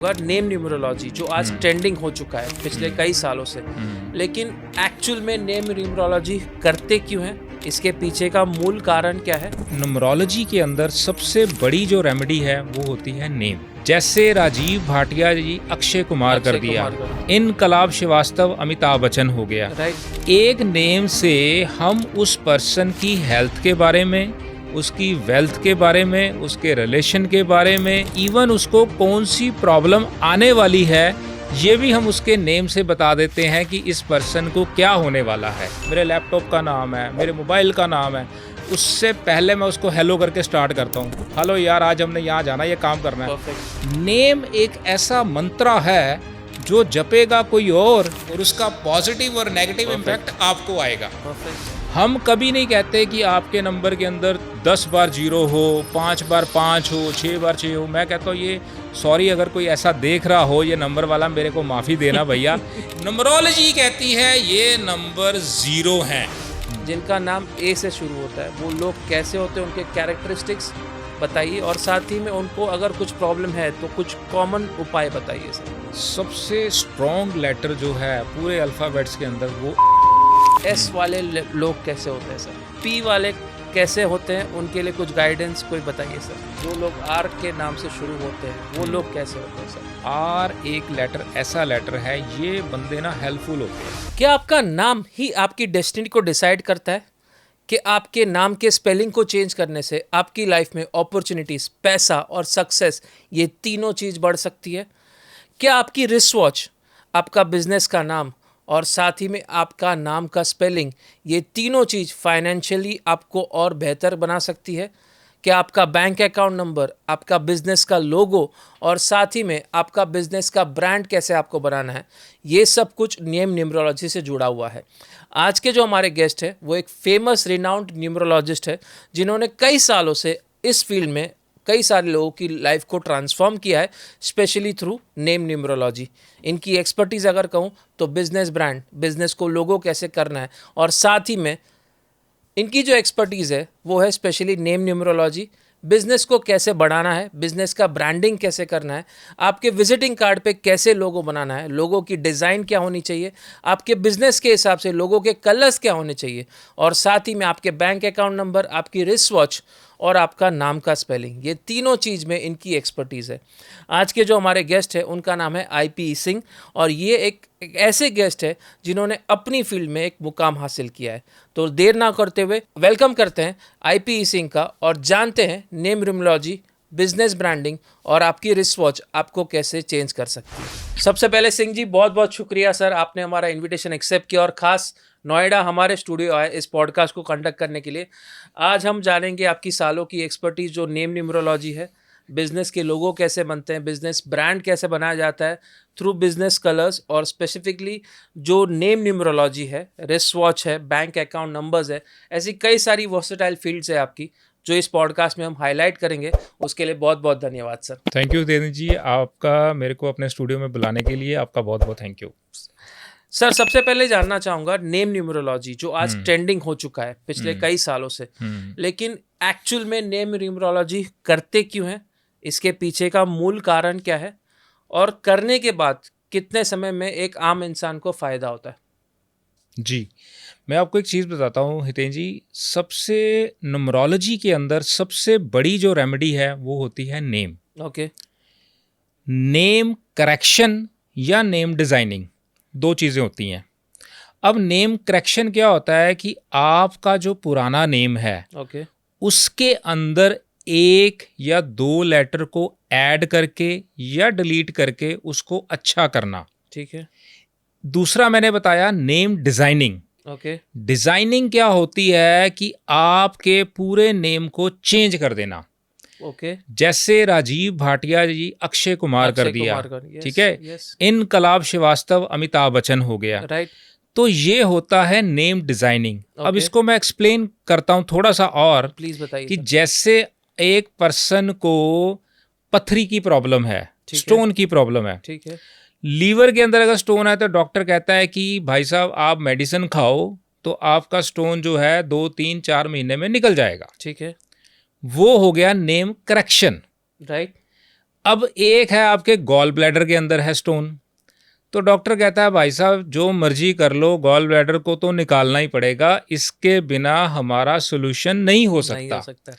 Name numerology जो आज trending हो चुका है पिछले कई सालों से, लेकिन एक्चुअल में नेम न्यूमरोलॉजी करते क्यों हैं, इसके पीछे का मूल कारण क्या है? न्यूमरोलॉजी के अंदर सबसे बड़ी जो रेमेडी है वो होती है नेम। जैसे राजीव भाटिया जी अक्षय कुमार कर दिया, इनकलाब श्रीवास्तव अमिताभ बच्चन हो गया। राइट। एक नेम से हम उस पर्सन की हेल्थ के बारे में, उसकी वेल्थ के बारे में, उसके रिलेशन के बारे में, इवन उसको कौन सी प्रॉब्लम आने वाली है ये भी हम उसके नेम से बता देते हैं कि इस पर्सन को क्या होने वाला है। मेरे लैपटॉप का नाम है, मेरे मोबाइल का नाम है, उससे पहले मैं उसको हेलो करके स्टार्ट करता हूँ। हेलो यार, आज हमने यहाँ जाना, ये काम करना है। नेम एक ऐसा मंत्र है जो जपेगा कोई और उसका पॉजिटिव और नेगेटिव इम्पैक्ट आपको आएगा। हम कभी नहीं कहते कि आपके नंबर के अंदर 10 बार 0 हो, 5 बार 5 हो, 6 बार 6 हो। मैं कहता हूँ ये सॉरी, अगर कोई ऐसा देख रहा हो ये नंबर वाला, मेरे को माफ़ी देना भैया। न्यूमरोलॉजी कहती है ये नंबर 0 हैं। जिनका नाम ए से शुरू होता है वो लोग कैसे होते हैं, उनके कैरेक्टरिस्टिक्स बताइए, और साथ ही में उनको अगर कुछ प्रॉब्लम है तो कुछ कॉमन उपाय बताइए सर। सबसे स्ट्रॉन्ग लेटर जो है पूरे अल्फ़ाबेट्स के अंदर वो एस वाले लोग कैसे होते हैं सर? पी वाले कैसे होते हैं, उनके लिए कुछ गाइडेंस कोई बताइए सर। जो लोग आर के नाम से शुरू होते हैं वो लोग कैसे होते हैं सर? आर एक लेटर ऐसा लेटर है, ये बंदे ना हेल्पफुल होते हैं। क्या आपका नाम ही आपकी डेस्टिनी को डिसाइड करता है कि आपके नाम के स्पेलिंग को चेंज करने से आपकी लाइफ में अपॉर्चुनिटीज़, पैसा और सक्सेस, ये तीनों चीज़ बढ़ सकती है? क्या आपकी रिस्ट वॉच, आपका बिजनेस का नाम और साथ ही में आपका नाम का स्पेलिंग, ये तीनों चीज़ फाइनेंशियली आपको और बेहतर बना सकती है? क्या आपका बैंक अकाउंट नंबर, आपका बिजनेस का लोगो और साथ ही में आपका बिजनेस का ब्रांड कैसे आपको बनाना है, ये सब कुछ नेम न्यूमरोलॉजी से जुड़ा हुआ है। आज के जो हमारे गेस्ट हैं वो एक फेमस रिनाउंड न्यूमरोलॉजिस्ट है, जिन्होंने कई सालों से इस फील्ड में कई सारे लोगों की लाइफ को ट्रांसफॉर्म किया है, स्पेशली थ्रू नेम न्यूमरोलॉजी। इनकी एक्सपर्टीज़ अगर कहूँ तो बिजनेस ब्रांड, बिजनेस को लोगो कैसे करना है, और साथ ही में इनकी जो एक्सपर्टीज़ है वो है स्पेशली नेम न्यूमरोलॉजी। बिजनेस को कैसे बढ़ाना है, बिजनेस का ब्रांडिंग कैसे करना है, आपके विजिटिंग कार्ड पे कैसे लोगो बनाना है, लोगों की डिज़ाइन क्या होनी चाहिए, आपके बिजनेस के हिसाब से लोगों के कलर्स क्या होने चाहिए, और साथ ही में आपके बैंक अकाउंट नंबर, आपकी रिस्ट वॉच और आपका नाम का स्पेलिंग, ये तीनों चीज़ में इनकी एक्सपर्टीज़ है। आज के जो हमारे गेस्ट हैं उनका नाम है IP सिंह, और ये एक ऐसे गेस्ट है जिन्होंने अपनी फील्ड में एक मुकाम हासिल किया है। तो देर ना करते हुए वेलकम करते हैं IP सिंह का, और जानते हैं नेम न्यूमरोलॉजी, बिजनेस ब्रांडिंग और आपकी रिस्ट वॉच आपको कैसे चेंज कर सकती है। सबसे पहले सिंह जी, बहुत बहुत शुक्रिया सर, आपने हमारा इन्विटेशन एक्सेप्ट किया और ख़ास नोएडा हमारे स्टूडियो आए इस पॉडकास्ट को कंडक्ट करने के लिए। आज हम जानेंगे आपकी सालों की एक्सपर्टीज़ जो नेम न्यूमरोलॉजी है, बिज़नेस के लोगो कैसे बनते हैं, बिज़नेस ब्रांड कैसे बनाया जाता है थ्रू बिज़नेस कलर्स, और स्पेसिफिकली जो नेम न्यूमरोलॉजी है, रिस्ट वॉच है, बैंक अकाउंट नंबर्स है, ऐसी कई सारी वर्सेटाइल फील्ड्स है आपकी जो इस पॉडकास्ट में हम हाईलाइट करेंगे। उसके लिए बहुत बहुत धन्यवाद सर। थैंक यू देनी जी, आपका मेरे को अपने स्टूडियो में बुलाने के लिए आपका बहुत बहुत थैंक यू सर, सबसे पहले जानना चाहूँगा नेम न्यूमरोलॉजी जो आज ट्रेंडिंग हो चुका है पिछले कई सालों से, लेकिन एक्चुअल में नेम न्यूमरोलॉजी करते क्यों हैं, इसके पीछे का मूल कारण क्या है, और करने के बाद कितने समय में एक आम इंसान को फ़ायदा होता है? जी, मैं आपको एक चीज़ बताता हूँ हितेन जी। सबसे न्यूमरोलॉजी के अंदर सबसे बड़ी जो रेमेडी है वो होती है नेम। ओके। नेम करेक्शन या नेम डिज़ाइनिंग, दो चीज़ें होती हैं। अब नेम करेक्शन क्या होता है कि आपका जो पुराना नेम है ओके। उसके अंदर एक या दो लेटर को ऐड करके या डिलीट करके उसको अच्छा करना। ठीक है। दूसरा मैंने बताया नेम डिज़ाइनिंग। ओके। डिज़ाइनिंग क्या होती है कि आपके पूरे नेम को चेंज कर देना। ओके। जैसे राजीव भाटिया जी अक्षय कुमार कर दिया, ठीक है, इनकलाब श्रीवास्तव अमिताभ बच्चन हो गया। राइट। तो ये होता है नेम डिज़ाइनिंग। अब Okay. इसको मैं एक्सप्लेन करता हूँ थोड़ा सा और, प्लीज बताइए कि सर। जैसे एक पर्सन को पथरी की प्रॉब्लम है, स्टोन की प्रॉब्लम है, ठीक है। लीवर के अंदर अगर स्टोन है तो डॉक्टर कहता है कि भाई साहब आप मेडिसिन खाओ तो आपका स्टोन जो है 2-3-4 महीने में निकल जाएगा। ठीक है। वो हो गया नेम करेक्शन। राइट। अब एक है आपके गॉल ब्लैडर के अंदर है स्टोन, तो डॉक्टर कहता है भाई साहब जो मर्जी कर लो, गॉल ब्लैडर को तो निकालना ही पड़ेगा, इसके बिना हमारा सोल्यूशन नहीं हो नहीं हो सकता। सकता।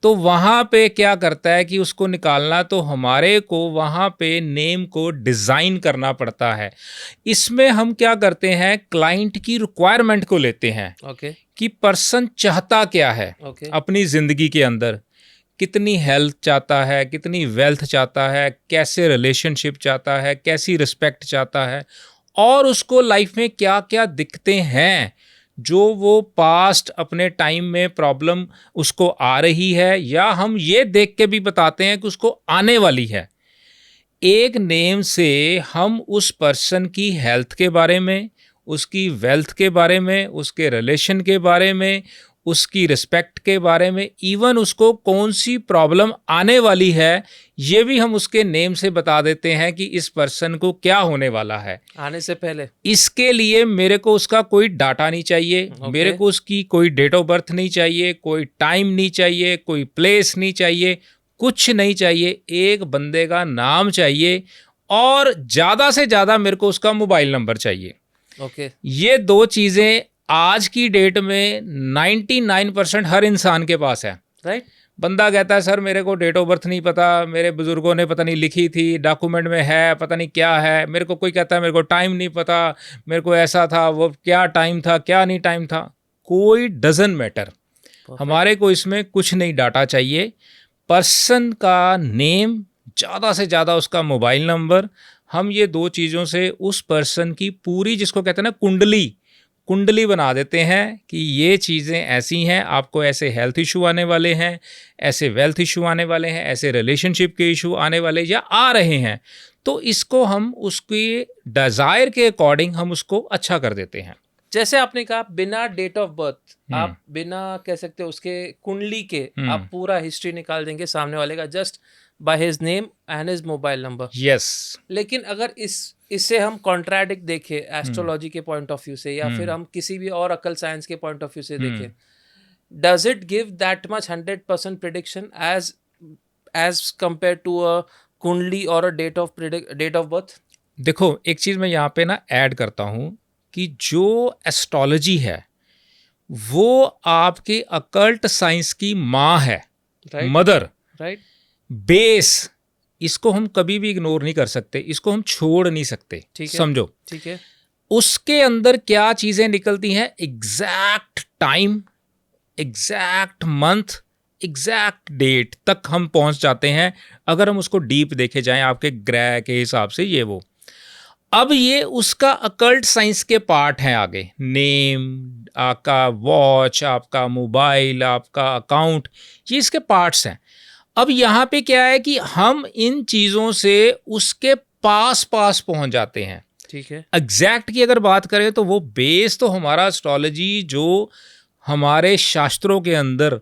तो वहाँ पे क्या करता है कि उसको निकालना, तो हमारे को वहाँ पे नेम को डिज़ाइन करना पड़ता है। इसमें हम क्या करते हैं, क्लाइंट की रिक्वायरमेंट को लेते हैं ओके कि पर्सन चाहता क्या है ओके अपनी ज़िंदगी के अंदर, कितनी हेल्थ चाहता है, कितनी वेल्थ चाहता है, कैसे रिलेशनशिप चाहता है, कैसी रिस्पेक्ट चाहता है, और उसको लाइफ में क्या क्या दिक्कतें हैं जो वो पास्ट अपने टाइम में प्रॉब्लम उसको आ रही है, या हम ये देख के भी बताते हैं कि उसको आने वाली है। एक नेम से हम उस पर्सन की हेल्थ के बारे में, उसकी वेल्थ के बारे में, उसके रिलेशन के बारे में, उसकी रिस्पेक्ट के बारे में, इवन उसको कौन सी प्रॉब्लम आने वाली है, ये भी हम उसके नेम से बता देते हैं कि इस पर्सन को क्या होने वाला है आने से पहले। इसके लिए मेरे को उसका कोई डाटा नहीं चाहिए, मेरे को उसकी कोई डेट ऑफ बर्थ नहीं चाहिए, कोई टाइम नहीं चाहिए, कोई प्लेस नहीं चाहिए, कुछ नहीं चाहिए। एक बंदे का नाम चाहिए और ज़्यादा से ज़्यादा मेरे को उसका मोबाइल नंबर चाहिए। ओके ये दो चीज़ें आज की डेट में 99% हर इंसान के पास है। राइट। बंदा कहता है सर मेरे को डेट ऑफ बर्थ नहीं पता, मेरे बुजुर्गों ने पता नहीं लिखी थी, डॉक्यूमेंट में है, पता नहीं क्या है। मेरे को कोई कहता है मेरे को टाइम नहीं पता, मेरे को ऐसा था, वो क्या टाइम था, क्या नहीं टाइम था, कोई डजंट मैटर। हमारे को इसमें कुछ नहीं डाटा चाहिए, पर्सन का नेम, ज़्यादा से ज़्यादा उसका मोबाइल नंबर। हम ये दो चीज़ों से उस पर्सन की पूरी, जिसको कहते हैं ना कुंडली बना देते हैं कि ये चीज़ें ऐसी हैं, आपको ऐसे हेल्थ इशू आने वाले हैं, ऐसे वेल्थ इशू आने वाले हैं, ऐसे रिलेशनशिप के इशू आने वाले या आ रहे हैं। तो इसको हम उसकी डिज़ायर के अकॉर्डिंग हम उसको अच्छा कर देते हैं। जैसे आपने कहा बिना डेट ऑफ बर्थ, आप बिना कह सकते हो उसके कुंडली के आप पूरा हिस्ट्री निकाल देंगे सामने वाले का, just by his name and his mobile number. Yes. लेकिन अगर इससे हम कॉन्ट्राडिक्ट देखें एस्ट्रोलॉजी के पॉइंट ऑफ व्यू से, या फिर हम किसी भी और अकल साइंस के पॉइंट ऑफ व्यू से देखें, does it give that much 100% prediction as compared to a kundli और अ डेट ऑफ बर्थ? देखो एक चीज़ मैं यहाँ पे ना ऐड करता हूँ कि जो एस्ट्रोलॉजी है वो आपके अकल्ट साइंस की माँ है, मदर, राइट। बेस। इसको हम कभी भी इग्नोर नहीं कर सकते, इसको हम छोड़ नहीं सकते। ठीक है, समझो, ठीक है। उसके अंदर क्या चीज़ें निकलती हैं, exact time, exact month, exact date तक हम पहुंच जाते हैं अगर हम उसको डीप देखे जाएं आपके ग्रह के हिसाब से, ये वो। अब ये उसका अकल्ट साइंस के पार्ट हैं आगे, नेम, आपका वॉच, आपका मोबाइल, आपका अकाउंट, ये इसके पार्ट्स हैं। अब यहाँ पे क्या है कि हम इन चीज़ों से उसके पास पहुंच जाते हैं। ठीक है। एग्जैक्ट की अगर बात करें तो वो बेस तो हमारा एस्ट्रोलॉजी जो हमारे शास्त्रों के अंदर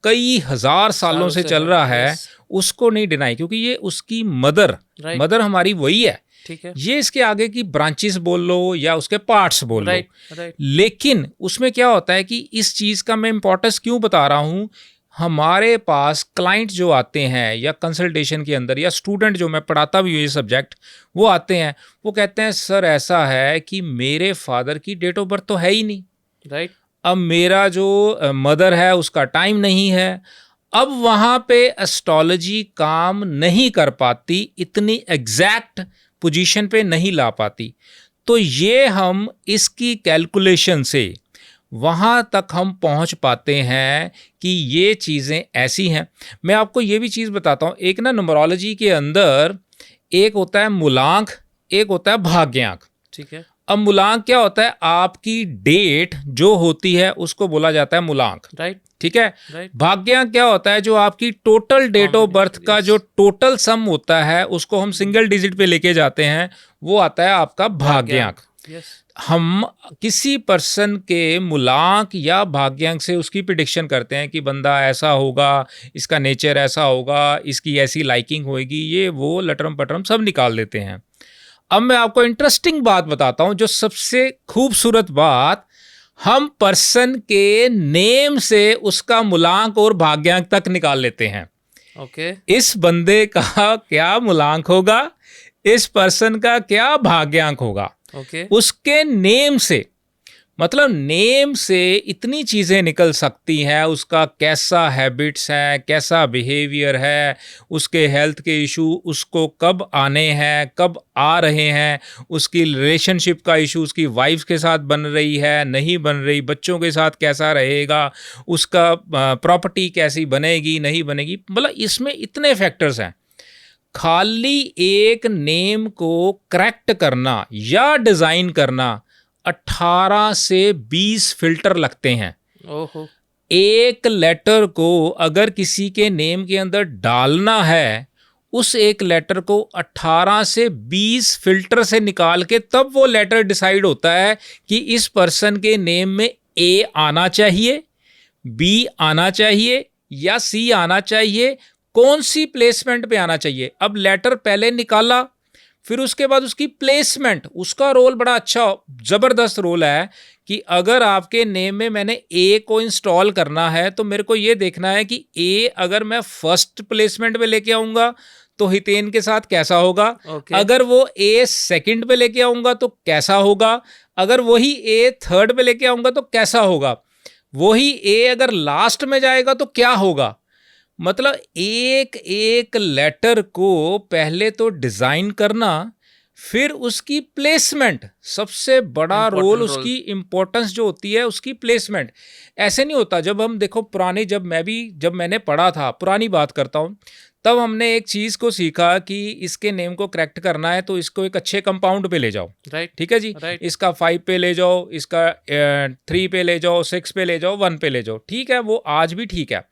कई हजार सालों से चल रहा है, उसको नहीं डिनाई, क्योंकि ये उसकी मदर हमारी वही है। ठीक है। ये इसके आगे की ब्रांचेस बोल लो या उसके पार्ट्स बोल लो। लेकिन उसमें क्या होता है कि इस चीज़ का मैं इंपॉर्टेंस क्यों बता रहा हूँ, हमारे पास क्लाइंट जो आते हैं या कंसल्टेशन के अंदर, या स्टूडेंट जो मैं पढ़ाता भी हूँ ये सब्जेक्ट, वो आते हैं, वो कहते हैं सर ऐसा है कि मेरे फादर की डेट ऑफ बर्थ तो है ही नहीं, राइट। अब मेरा जो मदर है उसका टाइम नहीं है। अब वहाँ पे एस्ट्रोलॉजी काम नहीं कर पाती, इतनी एग्जैक्ट पोजीशन पे नहीं ला पाती। तो ये हम इसकी कैलकुलेशन से वहाँ तक हम पहुँच पाते हैं कि ये चीज़ें ऐसी हैं। मैं आपको ये भी चीज़ बताता हूँ, एक ना न्यूमरोलॉजी के अंदर एक होता है मूलांक, एक होता है भाग्यांक। ठीक है। अब मूलांक क्या होता है, आपकी डेट जो होती है उसको बोला जाता है मूलांक, राइट। ठीक है। राइट। भाग्यांक क्या होता है, जो आपकी टोटल डेट ऑफ बर्थ का जो टोटल सम होता है उसको हम सिंगल डिजिट पे लेके जाते हैं, वो आता है आपका भाग्यांक। हम किसी पर्सन के मूलांक या भाग्यांक से उसकी प्रिडिक्शन करते हैं कि बंदा ऐसा होगा, इसका नेचर ऐसा होगा, इसकी ऐसी लाइकिंग होगी, ये वो लटरम पटरम सब निकाल देते हैं। अब मैं आपको इंटरेस्टिंग बात बताता हूं, जो सबसे खूबसूरत बात, हम पर्सन के नेम से उसका मूलांक और भाग्यांक तक निकाल लेते हैं। ओके इस बंदे का क्या मूलांक होगा, इस पर्सन का क्या भाग्यांक होगा। ओके उसके नेम से, मतलब नेम से इतनी चीज़ें निकल सकती हैं। उसका कैसा हैबिट्स है, कैसा बिहेवियर है, उसके हेल्थ के इशू उसको कब आने हैं, कब आ रहे हैं, उसकी रिलेशनशिप का इशू उसकी वाइफ के साथ बन रही है, नहीं बन रही, बच्चों के साथ कैसा रहेगा, उसका प्रॉपर्टी कैसी बनेगी, नहीं बनेगी। मतलब इसमें इतने फैक्टर्स हैं। खाली एक नेम को करेक्ट करना या डिज़ाइन करना 18 से 20 फिल्टर लगते हैं। ओहो एक लेटर को अगर किसी के नेम के अंदर डालना है, उस एक लेटर को 18 से 20 फिल्टर से निकाल के तब वो लेटर डिसाइड होता है कि इस पर्सन के नेम में ए आना चाहिए, बी आना चाहिए या सी आना चाहिए, कौन सी प्लेसमेंट पे आना चाहिए। अब लेटर पहले निकाला, फिर उसके बाद उसकी प्लेसमेंट, उसका रोल बड़ा अच्छा ज़बरदस्त रोल है कि अगर आपके नेम में मैंने ए को इंस्टॉल करना है तो मेरे को ये देखना है कि ए अगर मैं फर्स्ट प्लेसमेंट पे लेके आऊँगा तो हितेन के साथ कैसा होगा। ओके अगर वो ए सेकंड पे लेके आऊँगा तो कैसा होगा, अगर वही ए थर्ड पे लेके आऊँगा तो कैसा होगा, वही ए अगर लास्ट में जाएगा तो क्या होगा। मतलब एक एक लेटर को पहले तो डिज़ाइन करना, फिर उसकी प्लेसमेंट, सबसे बड़ा रोल उसकी इम्पोर्टेंस जो होती है उसकी प्लेसमेंट। ऐसे नहीं होता। जब हम देखो पुरानी, जब मैंने पढ़ा था, पुरानी बात करता हूँ, तब हमने एक चीज़ को सीखा कि इसके नेम को करेक्ट करना है तो इसको एक अच्छे कंपाउंड पे ले जाओ। राइट ठीक है जी। इसका 5 पे ले जाओ, इसका 3 पे ले जाओ, 6 पे ले जाओ, 1 पे ले जाओ। ठीक है, वो आज भी ठीक है,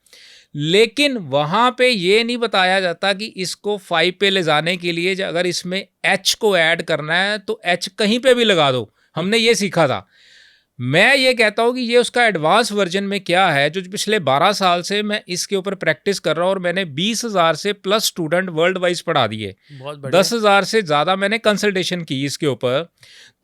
लेकिन वहाँ पे ये नहीं बताया जाता कि इसको 5 पे ले जाने के लिए अगर इसमें H को ऐड करना है तो H कहीं पे भी लगा दो। हमने ये सीखा था। मैं ये कहता हूँ कि ये उसका एडवांस वर्जन में क्या है, जो पिछले 12 साल से मैं इसके ऊपर प्रैक्टिस कर रहा हूँ और मैंने 20,000 से प्लस स्टूडेंट वर्ल्ड वाइज पढ़ा दिए, 10,000 से ज़्यादा मैंने कंसल्टेशन की इसके ऊपर।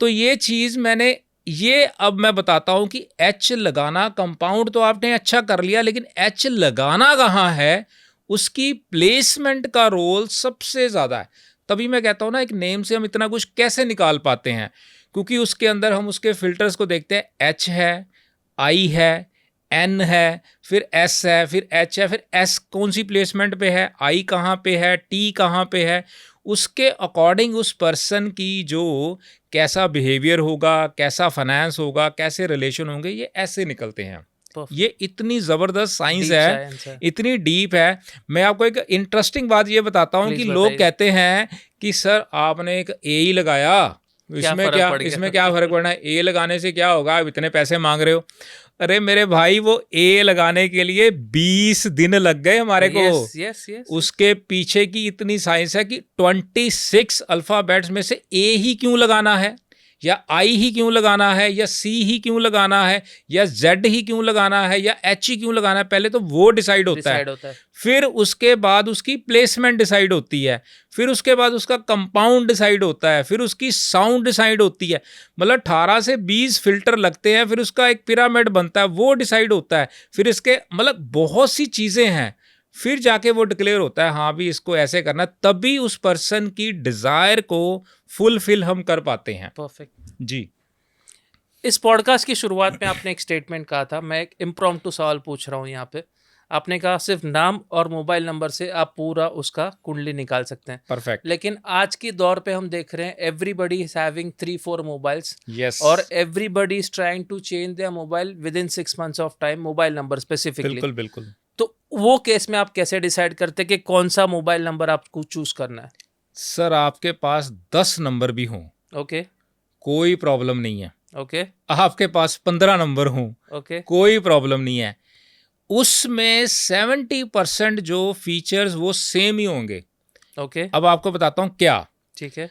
तो ये चीज़ मैंने, ये अब मैं बताता हूँ कि एच लगाना, कंपाउंड तो आपने अच्छा कर लिया, लेकिन एच लगाना कहाँ है, उसकी प्लेसमेंट का रोल सबसे ज़्यादा है। तभी मैं कहता हूँ ना, एक नेम से हम इतना कुछ कैसे निकाल पाते हैं, क्योंकि उसके अंदर हम उसके फिल्टर्स को देखते हैं। एच है, आई है, एन है, फिर एस है, फिर एच है, फिर एस कौन सी प्लेसमेंट पे है, आई कहाँ पे है, टी कहाँ पे है, उसके अकॉर्डिंग उस पर्सन की जो कैसा बिहेवियर होगा, कैसा फाइनेंस होगा, कैसे रिलेशन होंगे, ये ऐसे निकलते हैं। ये इतनी ज़बरदस्त साइंस है, इतनी डीप है। मैं आपको एक इंटरेस्टिंग बात ये बताता हूँ कि लोग कहते हैं कि सर आपने एक ए ही लगाया, इसमें क्या फ़र्क पड़ना है, ए लगाने से क्या होगा, आप इतने पैसे मांग रहे हो। अरे मेरे भाई, वो ए लगाने के लिए 20 दिन लग गए हमारे को। उसके पीछे की इतनी साइंस है कि 26 अल्फ़ाबेट्स में से ए ही क्यों लगाना है, या आई ही क्यों लगाना है, या सी ही क्यों लगाना है, या जेड ही क्यों लगाना है, या एच ही क्यों लगाना है, पहले तो वो डिसाइड होता है। फिर उसके बाद उसकी प्लेसमेंट डिसाइड होती है, फिर उसके बाद उसका कंपाउंड डिसाइड होता है, फिर उसकी साउंड डिसाइड होती है। मतलब 18 से 20 फिल्टर लगते हैं, फिर उसका एक पिरामिड बनता है, वो डिसाइड होता है। फिर इसके मतलब बहुत सी चीज़ें हैं, फिर जाके वो डिक्लेयर होता है, हाँ भी इसको ऐसे करना, तभी उस पर्सन की डिज़ायर को फुलफिल हम कर पाते हैं। परफेक्ट जी। इस पॉडकास्ट की शुरुआत में आपने एक स्टेटमेंट कहा था, मैं एक इम्प्रॉम्प्टू सवाल पूछ रहा हूँ यहाँ पे। आपने कहा सिर्फ नाम और मोबाइल नंबर से आप पूरा उसका कुंडली निकाल सकते हैं। परफेक्ट। लेकिन आज की दौर पे हम देख रहे हैं everybody is having 3-4 mobiles. Yes. और everybody is trying to change their mobile with in 6 months of time, mobile number specifically. बिल्कुल बिल्कुल। तो वो केस में आप कैसे डिसाइड करते हैं कि कौन सा मोबाइल नंबर आपको चूज करना है? सर आपके पास 10 नंबर भी हों, ओके, कोई प्रॉब्लम नहीं है। ओके, आपके पास 15 नंबर हों, ओके, कोई प्रॉब्लम नहीं है। उसमें 70% जो फीचर्स वो सेम ही होंगे। ओके, अब आपको बताता हूँ क्या। ठीक है।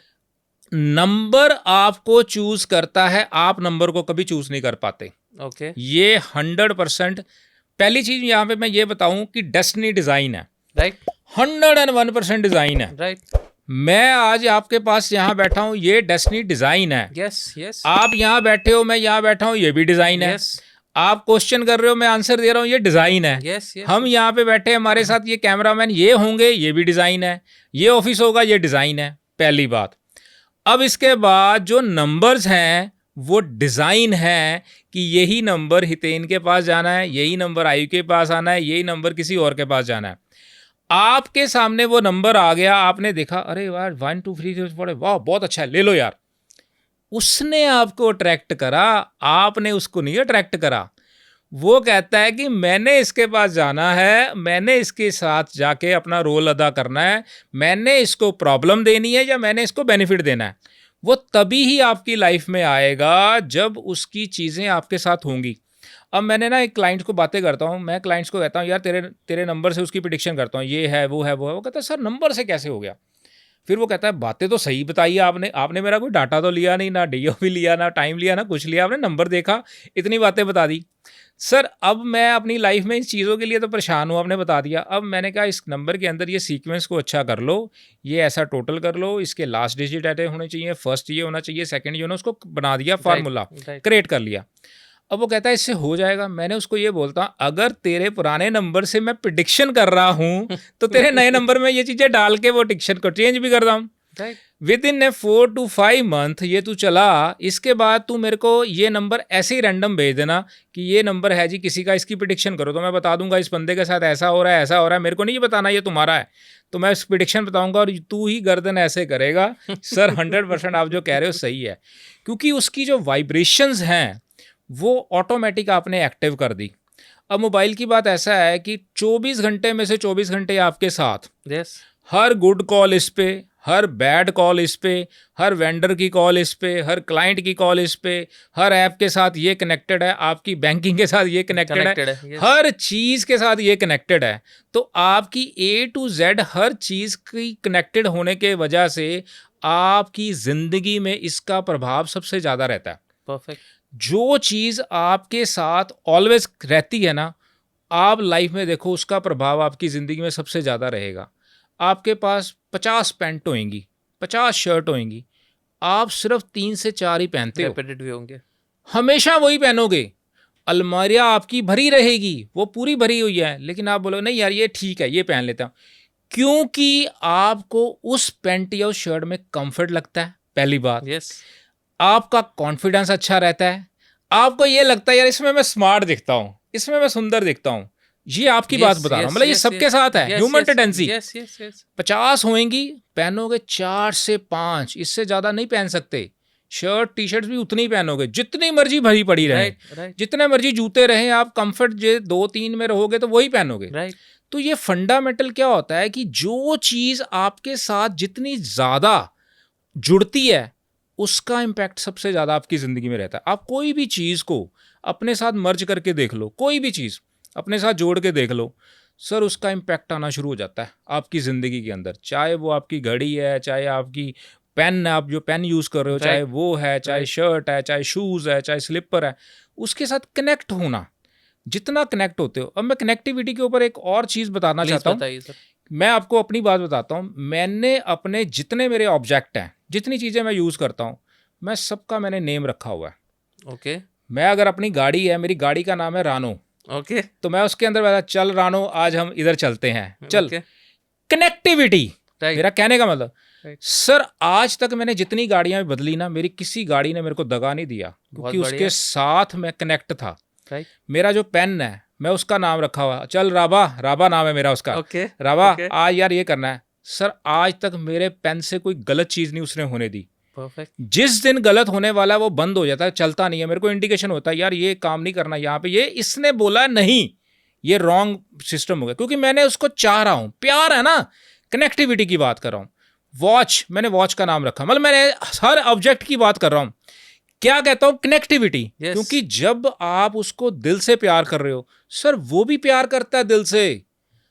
नंबर आपको चूज करता है, आप नंबर को कभी चूज नहीं कर पाते। ओके, ये 100%। पहली चीज यहाँ पे मैं ये बताऊं कि डेस्टिनी डिजाइन है। राइट। 101% डिजाइन है। राइट। मैं आज आपके पास यहाँ बैठा हूँ, ये डेस्टिनी डिजाइन है। Yes, yes. आप यहाँ बैठे हो, मैं यहाँ बैठा हूँ, ये भी डिजाइन है। यस। आप क्वेश्चन कर रहे हो, मैं आंसर दे रहा हूँ, ये डिजाइन है। Yes yes. हम यहाँ पे बैठे हैं, हमारे साथ ये कैमरामैन ये होंगे, ये भी डिजाइन है। ये ऑफिस होगा, ये डिजाइन है, पहली बात। अब इसके बाद जो नंबर्स हैं वो डिजाइन है कि यही नंबर हितेन के पास जाना है, यही नंबर आयु के पास आना है, यही नंबर किसी और के पास जाना है। आपके सामने वो नंबर आ गया, आपने देखा, अरे यार 1 2 3 4, वाह बहुत अच्छा है, ले लो यार। उसने आपको अट्रैक्ट करा, आपने उसको नहीं अट्रैक्ट करा। वो कहता है कि मैंने इसके पास जाना है, मैंने इसके साथ जाके अपना रोल अदा करना है, मैंने इसको प्रॉब्लम देनी है या मैंने इसको बेनिफिट देना है। वो तभी ही आपकी लाइफ में आएगा जब उसकी चीज़ें आपके साथ होंगी। अब मैंने ना एक क्लाइंट को बातें करता हूँ, मैं क्लाइंट्स को कहता हूँ यार तेरे नंबर से उसकी प्रिडिक्शन करता हूँ, ये है वो है वो है। वो कहता है सर नंबर से कैसे हो गया? फिर वो कहता है बातें तो सही बताई आपने मेरा कोई डाटा तो लिया नहीं, ना डीओ भी लिया, ना टाइम लिया, ना कुछ लिया, आपने नंबर देखा, इतनी बातें बता दी। सर अब मैं अपनी लाइफ में इन चीज़ों के लिए तो परेशान हूँ, आपने बता दिया। अब मैंने कहा इस नंबर के अंदर ये सीक्वेंस को अच्छा कर लो, ये ऐसा टोटल कर लो, इसके लास्ट डिजिट ऐसे होने चाहिए, फर्स्ट ये होना चाहिए, सेकंड ये होना, उसको बना दिया, फार्मूला क्रिएट कर लिया। अब वो कहता है इससे हो जाएगा। मैंने उसको ये बोलता अगर तेरे पुराने नंबर से मैं प्रिडिक्शन कर रहा हूँ तो तेरे नए नंबर में ये चीज़ें डाल के वो प्रिडिक्शन को चेंज भी कर रहा हूँ। विद इन 4 to 5 मंथ ये तू चला, इसके बाद तू मेरे को ये नंबर ऐसे ही रैंडम भेज देना कि ये नंबर है जी किसी का, इसकी प्रिडिक्शन करो, तो मैं बता दूंगा इस बंदे के साथ ऐसा हो रहा है, ऐसा हो रहा है। मेरे को नहीं ये बताना ये तुम्हारा है, तो मैं इस प्रिडिक्शन बताऊंगा और तू ही गर्दन ऐसे करेगा। सर 100% आप जो कह रहे हो सही है, क्योंकि उसकी जो वाइब्रेशंस हैं वो ऑटोमेटिक आपने एक्टिव कर दी। अब मोबाइल की बात ऐसा है कि 24 घंटे में से 24 घंटे आपके साथ, हर गुड कॉल इस पे, हर बैड कॉल इस पे, हर वेंडर की कॉल इस पे, हर क्लाइंट की कॉल इस पे, हर ऐप के साथ ये कनेक्टेड है, आपकी बैंकिंग के साथ ये कनेक्टेड है, हर चीज़ के साथ ये कनेक्टेड है। तो आपकी A to Z हर चीज़ की कनेक्टेड होने के वजह से आपकी ज़िंदगी में इसका प्रभाव सबसे ज़्यादा रहता है। परफेक्ट। जो चीज़ आपके साथ ऑलवेज रहती है ना, आप लाइफ में देखो उसका प्रभाव आपकी ज़िंदगी में सबसे ज़्यादा रहेगा। आपके पास 50 पैंट होंगी, 50 शर्ट होंगी, आप सिर्फ 3 से 4 ही पहनते हो, भी होंगे, हमेशा वही पहनोगे। अलमारियाँ आपकी भरी रहेगी, वो पूरी भरी हुई है, लेकिन आप बोलो नहीं यार ये ठीक है, ये पहन लेता हूँ, क्योंकि आपको उस पैंट या उस शर्ट में कंफर्ट लगता है, पहली बात। आपका कॉन्फिडेंस अच्छा रहता है, आपको ये लगता है यार इसमें मैं स्मार्ट दिखता हूँ, इसमें मैं सुंदर दिखता हूँ। ये आपकी बात बता रहा हूँ, मतलब ये सबके साथ है, ह्यूमन टेंडेंसी। 50 होंगी, पहनोगे 4 से 5, इससे ज़्यादा नहीं पहन सकते। शर्ट टी शर्ट भी उतनी ही पहनोगे, जितनी मर्जी भरी पड़ी रहे, जितने मर्जी जूते रहे, आप कंफर्ट जो 2-3 में रहोगे तो वही पहनोगे। तो ये फंडामेंटल क्या होता है कि जो चीज़ आपके साथ जितनी ज़्यादा जुड़ती है उसका इम्पैक्ट सबसे ज़्यादा आपकी ज़िंदगी में रहता है। आप कोई भी चीज़ को अपने साथ मर्ज करके देख लो, कोई भी चीज़ अपने साथ जोड़ के देख लो, सर उसका इम्पैक्ट आना शुरू हो जाता है आपकी ज़िंदगी के अंदर। चाहे वो आपकी घड़ी है, चाहे आपकी पेन है, आप जो पेन यूज़ कर रहे हो, चाहे वो है, चाहे शर्ट है, चाहे शूज़ है, चाहे स्लीपर है, उसके साथ कनेक्ट होना, जितना कनेक्ट होते हो। अब मैं कनेक्टिविटी के ऊपर एक और चीज़ बताना चाहता हूँ। मैं आपको अपनी बात बताता हूँ। मैंने अपने जितने मेरे ऑब्जेक्ट हैं, जितनी चीज़ें मैं यूज़ करता हूँ, मैं सबका मैंने नेम रखा हुआ है। मैं अगर अपनी गाड़ी है, मेरी गाड़ी का नाम है रानो, तो मैं उसके अंदर बता चल रानो आज हम इधर चलते हैं, चल। कनेक्टिविटी मेरा कहने का मतलब। सर आज तक मैंने जितनी गाड़ियां बदली ना, मेरी किसी गाड़ी ने मेरे को दगा नहीं दिया, क्योंकि उसके साथ मैं कनेक्ट था। मेरा जो पेन है मैं उसका नाम रखा हुआ, चल राबा नाम है मेरा उसका, राबा आज यार ये करना है। सर आज तक मेरे पेन से कोई गलत चीज़ नहीं उसने होने दी। जिस दिन गलत होने वाला है वो बंद हो जाता है, चलता नहीं है, मेरे को इंडिकेशन होता है यार ये काम नहीं करना यहाँ पे, ये इसने बोला नहीं, ये रॉन्ग सिस्टम हो गया, क्योंकि मैंने उसको चाह रहा हूँ, प्यार है ना। कनेक्टिविटी की बात कर रहा हूँ। वॉच, मैंने वॉच का नाम रखा, मतलब मैंने हर ऑब्जेक्ट की बात कर रहा हूँ। क्या कहता हूँ? कनेक्टिविटी। क्योंकि जब आप उसको दिल से प्यार कर रहे हो, सर वो भी प्यार करता है दिल से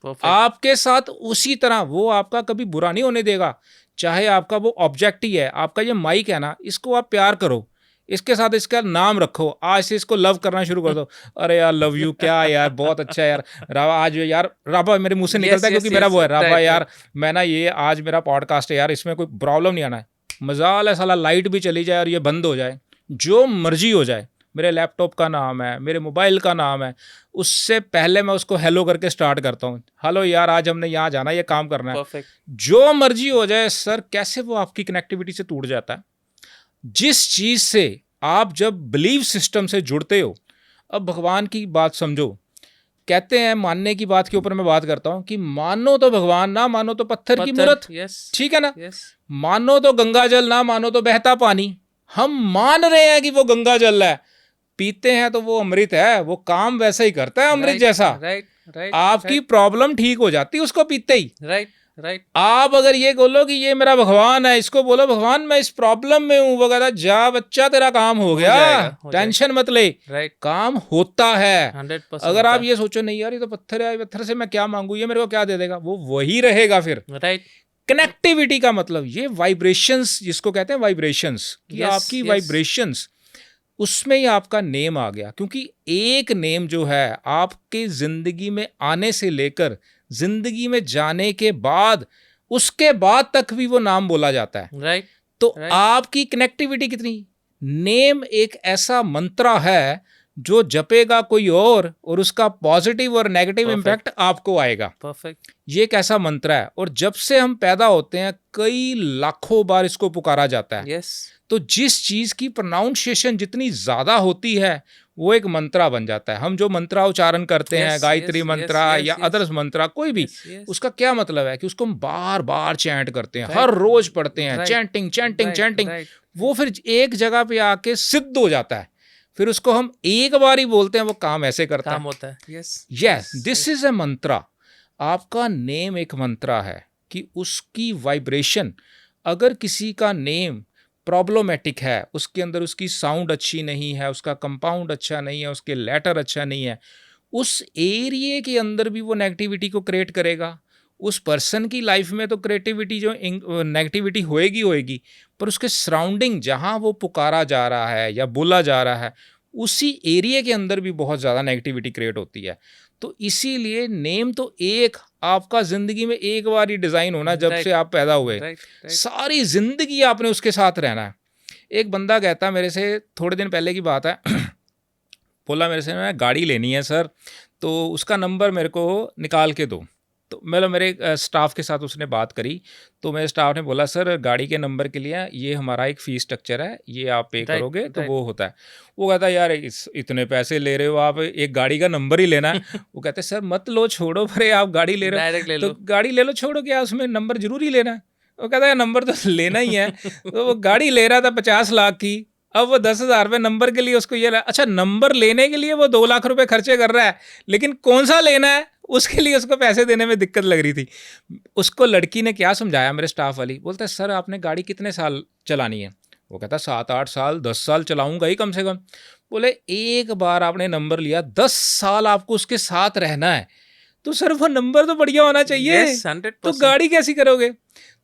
आपके साथ, उसी तरह वो आपका कभी बुरा नहीं होने देगा। चाहे आपका वो ऑब्जेक्ट ही है, आपका ये माइक है ना, इसको आप प्यार करो, इसके साथ इसका नाम रखो, आज से इसको लव करना शुरू कर दो। अरे यार लव यू, क्या यार बहुत अच्छा है यार राबा, आज यार राबा मेरे मुंह से निकलता है क्योंकि मेरा वो है राबा यार, मैं ना ये आज मेरा पॉडकास्ट है यार, इसमें कोई प्रॉब्लम नहीं आना है, मजाल है साला लाइट भी चली जाए और ये बंद हो जाए, जो मर्जी हो जाए, मेरे लैपटॉप का नाम है, मेरे मोबाइल का नाम है, उससे पहले मैं उसको हेलो करके स्टार्ट करता हूँ। हेलो यार, आज हमने यहाँ जाना, ये काम करना है। परफेक्ट। जो मर्जी हो जाए सर, कैसे वो आपकी कनेक्टिविटी से टूट जाता है। जिस चीज से आप जब बिलीव सिस्टम से जुड़ते हो, अब भगवान की बात समझो, कहते हैं मानने की बात के ऊपर मैं बात करता हूं कि मानो तो भगवान, ना मानो तो पत्थर की मूरत। ठीक है ना? मानो तो गंगा जल, ना मानो तो बहता पानी। हम मान रहे हैं कि वो गंगा जल है, पीते हैं तो वो अमृत है, वो काम वैसा ही करता है अमृत जैसा। आपकी प्रॉब्लम ठीक हो जाती है उसको पीते ही। राइट। आप अगर ये बोलो कि ये मेरा भगवान है, इसको बोलो भगवान मैं इस प्रॉब्लम में हूं, वो कहता जा बच्चा तेरा काम हो गया, टेंशन मत ले। काम होता है। 100% अगर आप ये सोचो नहीं यार ये तो पत्थर है, पत्थर से मैं क्या मांगू, ये मेरे को क्या दे देगा, वो वही रहेगा फिर। राइट। कनेक्टिविटी का मतलब ये वाइब्रेशंस, जिसको कहते हैं वाइब्रेशंस, कि आपकी वाइब्रेशंस, उसमें ही आपका नेम आ गया। क्योंकि एक नेम जो है आपके जिंदगी में आने से लेकर जिंदगी में जाने के बाद, उसके बाद तक भी वो नाम बोला जाता है। राइट। तो आपकी कनेक्टिविटी कितनी, नेम एक ऐसा मंत्र है जो जपेगा कोई और उसका पॉजिटिव और नेगेटिव इम्पैक्ट आपको आएगा। परफेक्ट। ये एक ऐसा मंत्र है, और जब से हम पैदा होते हैं कई लाखों बार इसको पुकारा जाता है। तो जिस चीज की प्रोनाउंसिएशन जितनी ज्यादा होती है वो एक मंत्रा बन जाता है। हम जो मंत्रा उच्चारण करते हैं, गायत्री मंत्रा या अदर्स मंत्रा, कोई भी, उसका क्या मतलब है कि उसको हम बार बार चैंट करते हैं, हर रोज पढ़ते हैं, चैंटिंग चैंटिंग चैंटिंग। वो फिर एक जगह पे आके सिद्ध हो जाता है, फिर उसको हम एक बार ही बोलते हैं, वो काम ऐसे करता है, होता है। यस, दिस इज ए मंत्रा। आपका नेम एक मंत्रा है कि उसकी वाइब्रेशन, अगर किसी का नेम प्रॉब्लमेटिक है, उसके अंदर उसकी साउंड अच्छी नहीं है, उसका कंपाउंड अच्छा नहीं है, उसके लेटर अच्छा नहीं है, उस एरिया के अंदर भी वो नेगेटिविटी को क्रिएट करेगा। उस पर्सन की लाइफ में तो क्रिएटिविटी जो नेगेटिविटी होएगी, पर उसके सराउंडिंग जहाँ वो पुकारा जा रहा है या बोला जा रहा है, उसी एरिया के अंदर भी बहुत ज़्यादा नेगेटिविटी क्रिएट होती है। तो इसीलिए नेम तो एक आपका जिंदगी में एक बार ही डिजाइन होना, जब से आप पैदा हुए सारी जिंदगी आपने उसके साथ रहना है। एक बंदा कहता मेरे से, थोड़े दिन पहले की बात है, बोला मेरे से मैं गाड़ी लेनी है सर, तो उसका नंबर मेरे को निकाल के दो। तो मतलब मेरे स्टाफ के साथ उसने बात करी, तो मेरे स्टाफ ने बोला सर गाड़ी के नंबर के लिए ये हमारा एक फ़ीस स्ट्रक्चर है, ये आप पे करोगे तो वो होता है। वो कहता यार इतने पैसे ले रहे हो आप, एक गाड़ी का नंबर ही लेना है। वो कहते सर मत लो, छोड़ो, भरे आप गाड़ी ले रहे हो तो गाड़ी ले लो, छोड़ो, क्या उसमें नंबर जरूरी लेना है। वो कहता है नंबर तो लेना ही है। तो वो गाड़ी ले रहा था 50 लाख की, अब वो 10,000 रुपये नंबर के लिए उसको ये अच्छा नंबर लेने के लिए वो 2 लाख रुपए खर्चे कर रहा है, लेकिन कौन सा लेना है उसके लिए उसको पैसे देने में दिक्कत लग रही थी। उसको लड़की ने क्या समझाया, मेरे स्टाफ वाली, बोलता है सर आपने गाड़ी कितने साल चलानी है? वो कहता 7-8 साल 10 साल चलाऊंगा ही कम से कम। बोले एक बार आपने नंबर लिया, 10 साल आपको उसके साथ रहना है, तो सर वो नंबर तो बढ़िया होना चाहिए। 100%। तो गाड़ी कैसी करोगे?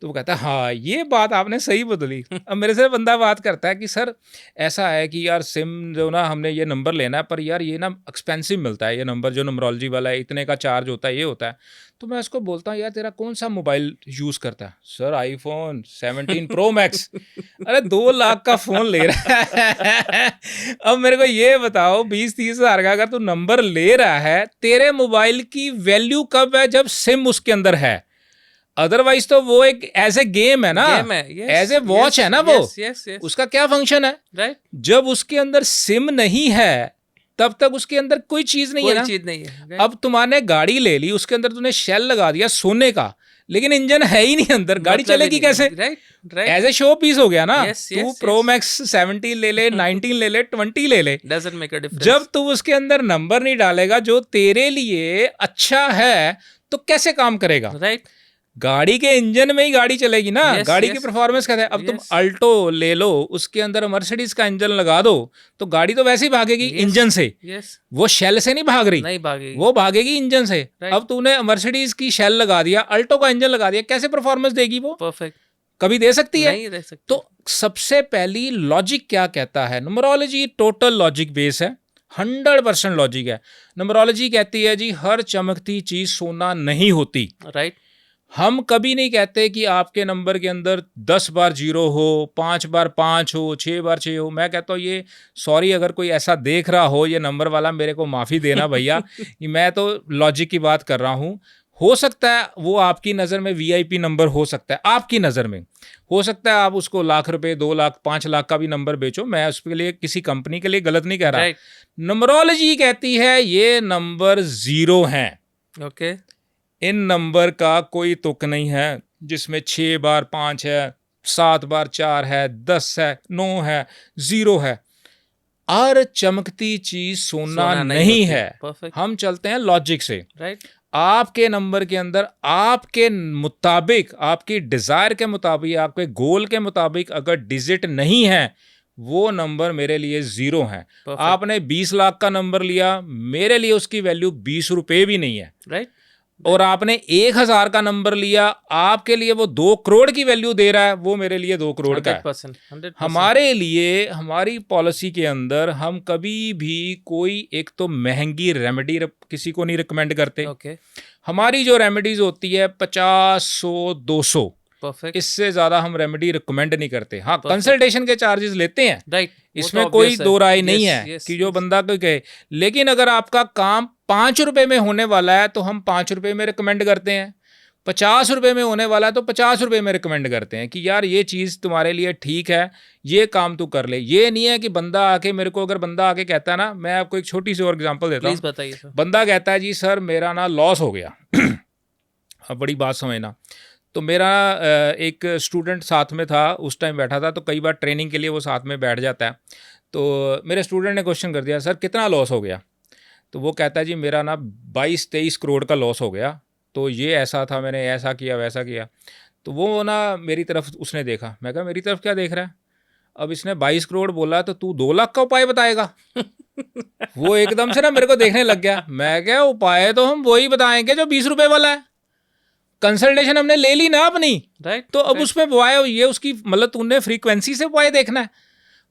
तो वो कहता है हाँ ये बात आपने सही बदली। अब मेरे से बंदा बात करता है कि सर ऐसा है कि यार सिम जो ना हमने ये नंबर लेना है, पर यार ये ना एक्सपेंसिव मिलता है, ये नंबर जो नंबरोलॉजी वाला है इतने का चार्ज होता है, ये होता है। तो मैं उसको बोलता हूँ यार तेरा कौन सा मोबाइल यूज़ करता है? Sir iPhone 17 Pro Max। अरे 2 लाख का फ़ोन ले रहा है। अब मेरे को ये बताओ 20-30 हज़ार का अगर तू नंबर ले रहा है, तेरे मोबाइल की वैल्यू कब है? जब सिम उसके अंदर है। अदरवाइज तो वो एक ऐसे गेम है ना, एज ए वॉच है ना वो। उसका क्या फंक्शन है? राइट। जब उसके अंदर सिम नहीं है तब तक उसके अंदर कोई चीज नहीं है ना, चीज नहीं है। अब तुम्हारे गाड़ी ले ली, उसके अंदर तूने शेल लगा दिया सोने का, लेकिन इंजन है ही नहीं अंदर, गाड़ी चलेगी कैसे? एज ए शो पीस हो गया ना। तू Pro Max 17 ले ले, 19 ले ले, 20 ले ले, डजंट मेक अ डिफरेंस। जब तू उसके अंदर नंबर नहीं डालेगा जो तेरे लिए अच्छा है, तो कैसे काम करेगा? राइट। गाड़ी के इंजन में ही गाड़ी चलेगी ना। गाड़ी की परफॉर्मेंस कहते हैं। अब तुम अल्टो ले लो, उसके अंदर मर्सिडीज का इंजन लगा दो, तो गाड़ी तो वैसे ही भागेगी इंजन से। वो शेल से नहीं भाग रही, नहीं भागेगी, वो भागेगी इंजन से। अब तूने मर्सिडीज की शेल लगा दिया, अल्टो का इंजन लगा दिया, कैसे परफॉर्मेंस देगी वो? परफेक्ट कभी दे सकती है? नहीं दे सकती। तो सबसे पहली लॉजिक क्या कहता है? न्यूमरोलॉजी टोटल लॉजिक बेस है, 100% लॉजिक है। न्यूमरोलॉजी कहती है जी हर चमकती चीज सोना नहीं होती। राइट। हम कभी नहीं कहते कि आपके नंबर के अंदर 10 बार 0 हो, 5 बार 5 हो, 6 बार 6 हो। मैं कहता हूँ ये, सॉरी अगर कोई ऐसा देख रहा हो ये नंबर वाला, मेरे को माफ़ी देना भैया, कि मैं तो लॉजिक की बात कर रहा हूँ। हो सकता है वो आपकी नज़र में वीआईपी नंबर हो सकता है, आपकी नज़र में हो सकता है आप उसको लाख रुपए, 2 लाख, 5 लाख का भी नंबर बेचो, मैं उसके लिए किसी कंपनी के लिए गलत नहीं कह रहा। राइट। नंबरोलॉजी कहती है ये नंबर 0 हैं। ओके। इन नंबर का कोई तुक नहीं है जिसमें 6 बार 5 है, 7 बार 4 है, 10 है, 9 है, 0 है। और चमकती चीज सोना नहीं होती। है। परफेक्ट। हम चलते हैं लॉजिक से। राइट। आपके नंबर के अंदर आपके मुताबिक, आपकी डिजायर के मुताबिक, आपके गोल के मुताबिक अगर डिजिट नहीं है, वो नंबर मेरे लिए 0 है। Perfect. आपने 20 लाख का नंबर लिया, मेरे लिए उसकी वैल्यू 20 रुपए भी नहीं है। राइट। और आपने 1000 का नंबर लिया, आपके लिए वो 2 करोड़ की वैल्यू दे रहा है, वो मेरे लिए 2 करोड़ का है। 100%। हमारे लिए, हमारी पॉलिसी के अंदर हम कभी भी कोई एक तो महंगी रेमेडी किसी को नहीं रिकमेंड करते। ओके। हमारी जो रेमेडीज होती है 50, 100, 200, परफेक्ट। इससे ज्यादा हम रेमेडी रिकमेंड नहीं करते। हाँ, कंसल्टेशन के चार्जेस लेते हैं, राइट। इसमें कोई दो राय नहीं है कि जो बंदा को कहे। लेकिन अगर आपका काम 5 रुपए में होने वाला है तो हम 5 रुपए में रिकमेंड करते हैं, 50 रुपए में होने वाला है तो 50 रुपए में रिकमेंड करते हैं कि यार ये चीज़ तुम्हारे लिए ठीक है, ये काम तू कर ले। ये नहीं है कि बंदा आके मेरे को, अगर बंदा आके कहता है ना, मैं आपको एक छोटी सी और एग्जांपल देता हूँ। प्लीज बताइए सर। बंदा कहता है जी सर मेरा ना लॉस हो गया। अब बड़ी बात समझना, तो मेरा एक स्टूडेंट साथ में था, उस टाइम बैठा था, तो कई बार ट्रेनिंग के लिए वो साथ में बैठ जाता है। तो मेरे स्टूडेंट ने क्वेश्चन कर दिया, सर कितना लॉस हो गया? तो वो कहता है जी मेरा ना 22-23 करोड़ का लॉस हो गया, तो ये ऐसा था, मैंने ऐसा किया वैसा किया। तो वो ना मेरी तरफ उसने देखा, मैं कहा मेरी तरफ क्या देख रहा है? अब इसने 22 करोड़ बोला तो तू 2 लाख का उपाय बताएगा? वो एकदम से ना मेरे को देखने लग गया। मैं क्या, उपाय तो हम वही बताएंगे जो 20 रुपए वाला है। कंसल्टेशन हमने ले ली ना अपनी, राइट। तो अब उसमें उपाय ये उसकी, मतलब तूने फ्रीक्वेंसी से उपाय देखना है।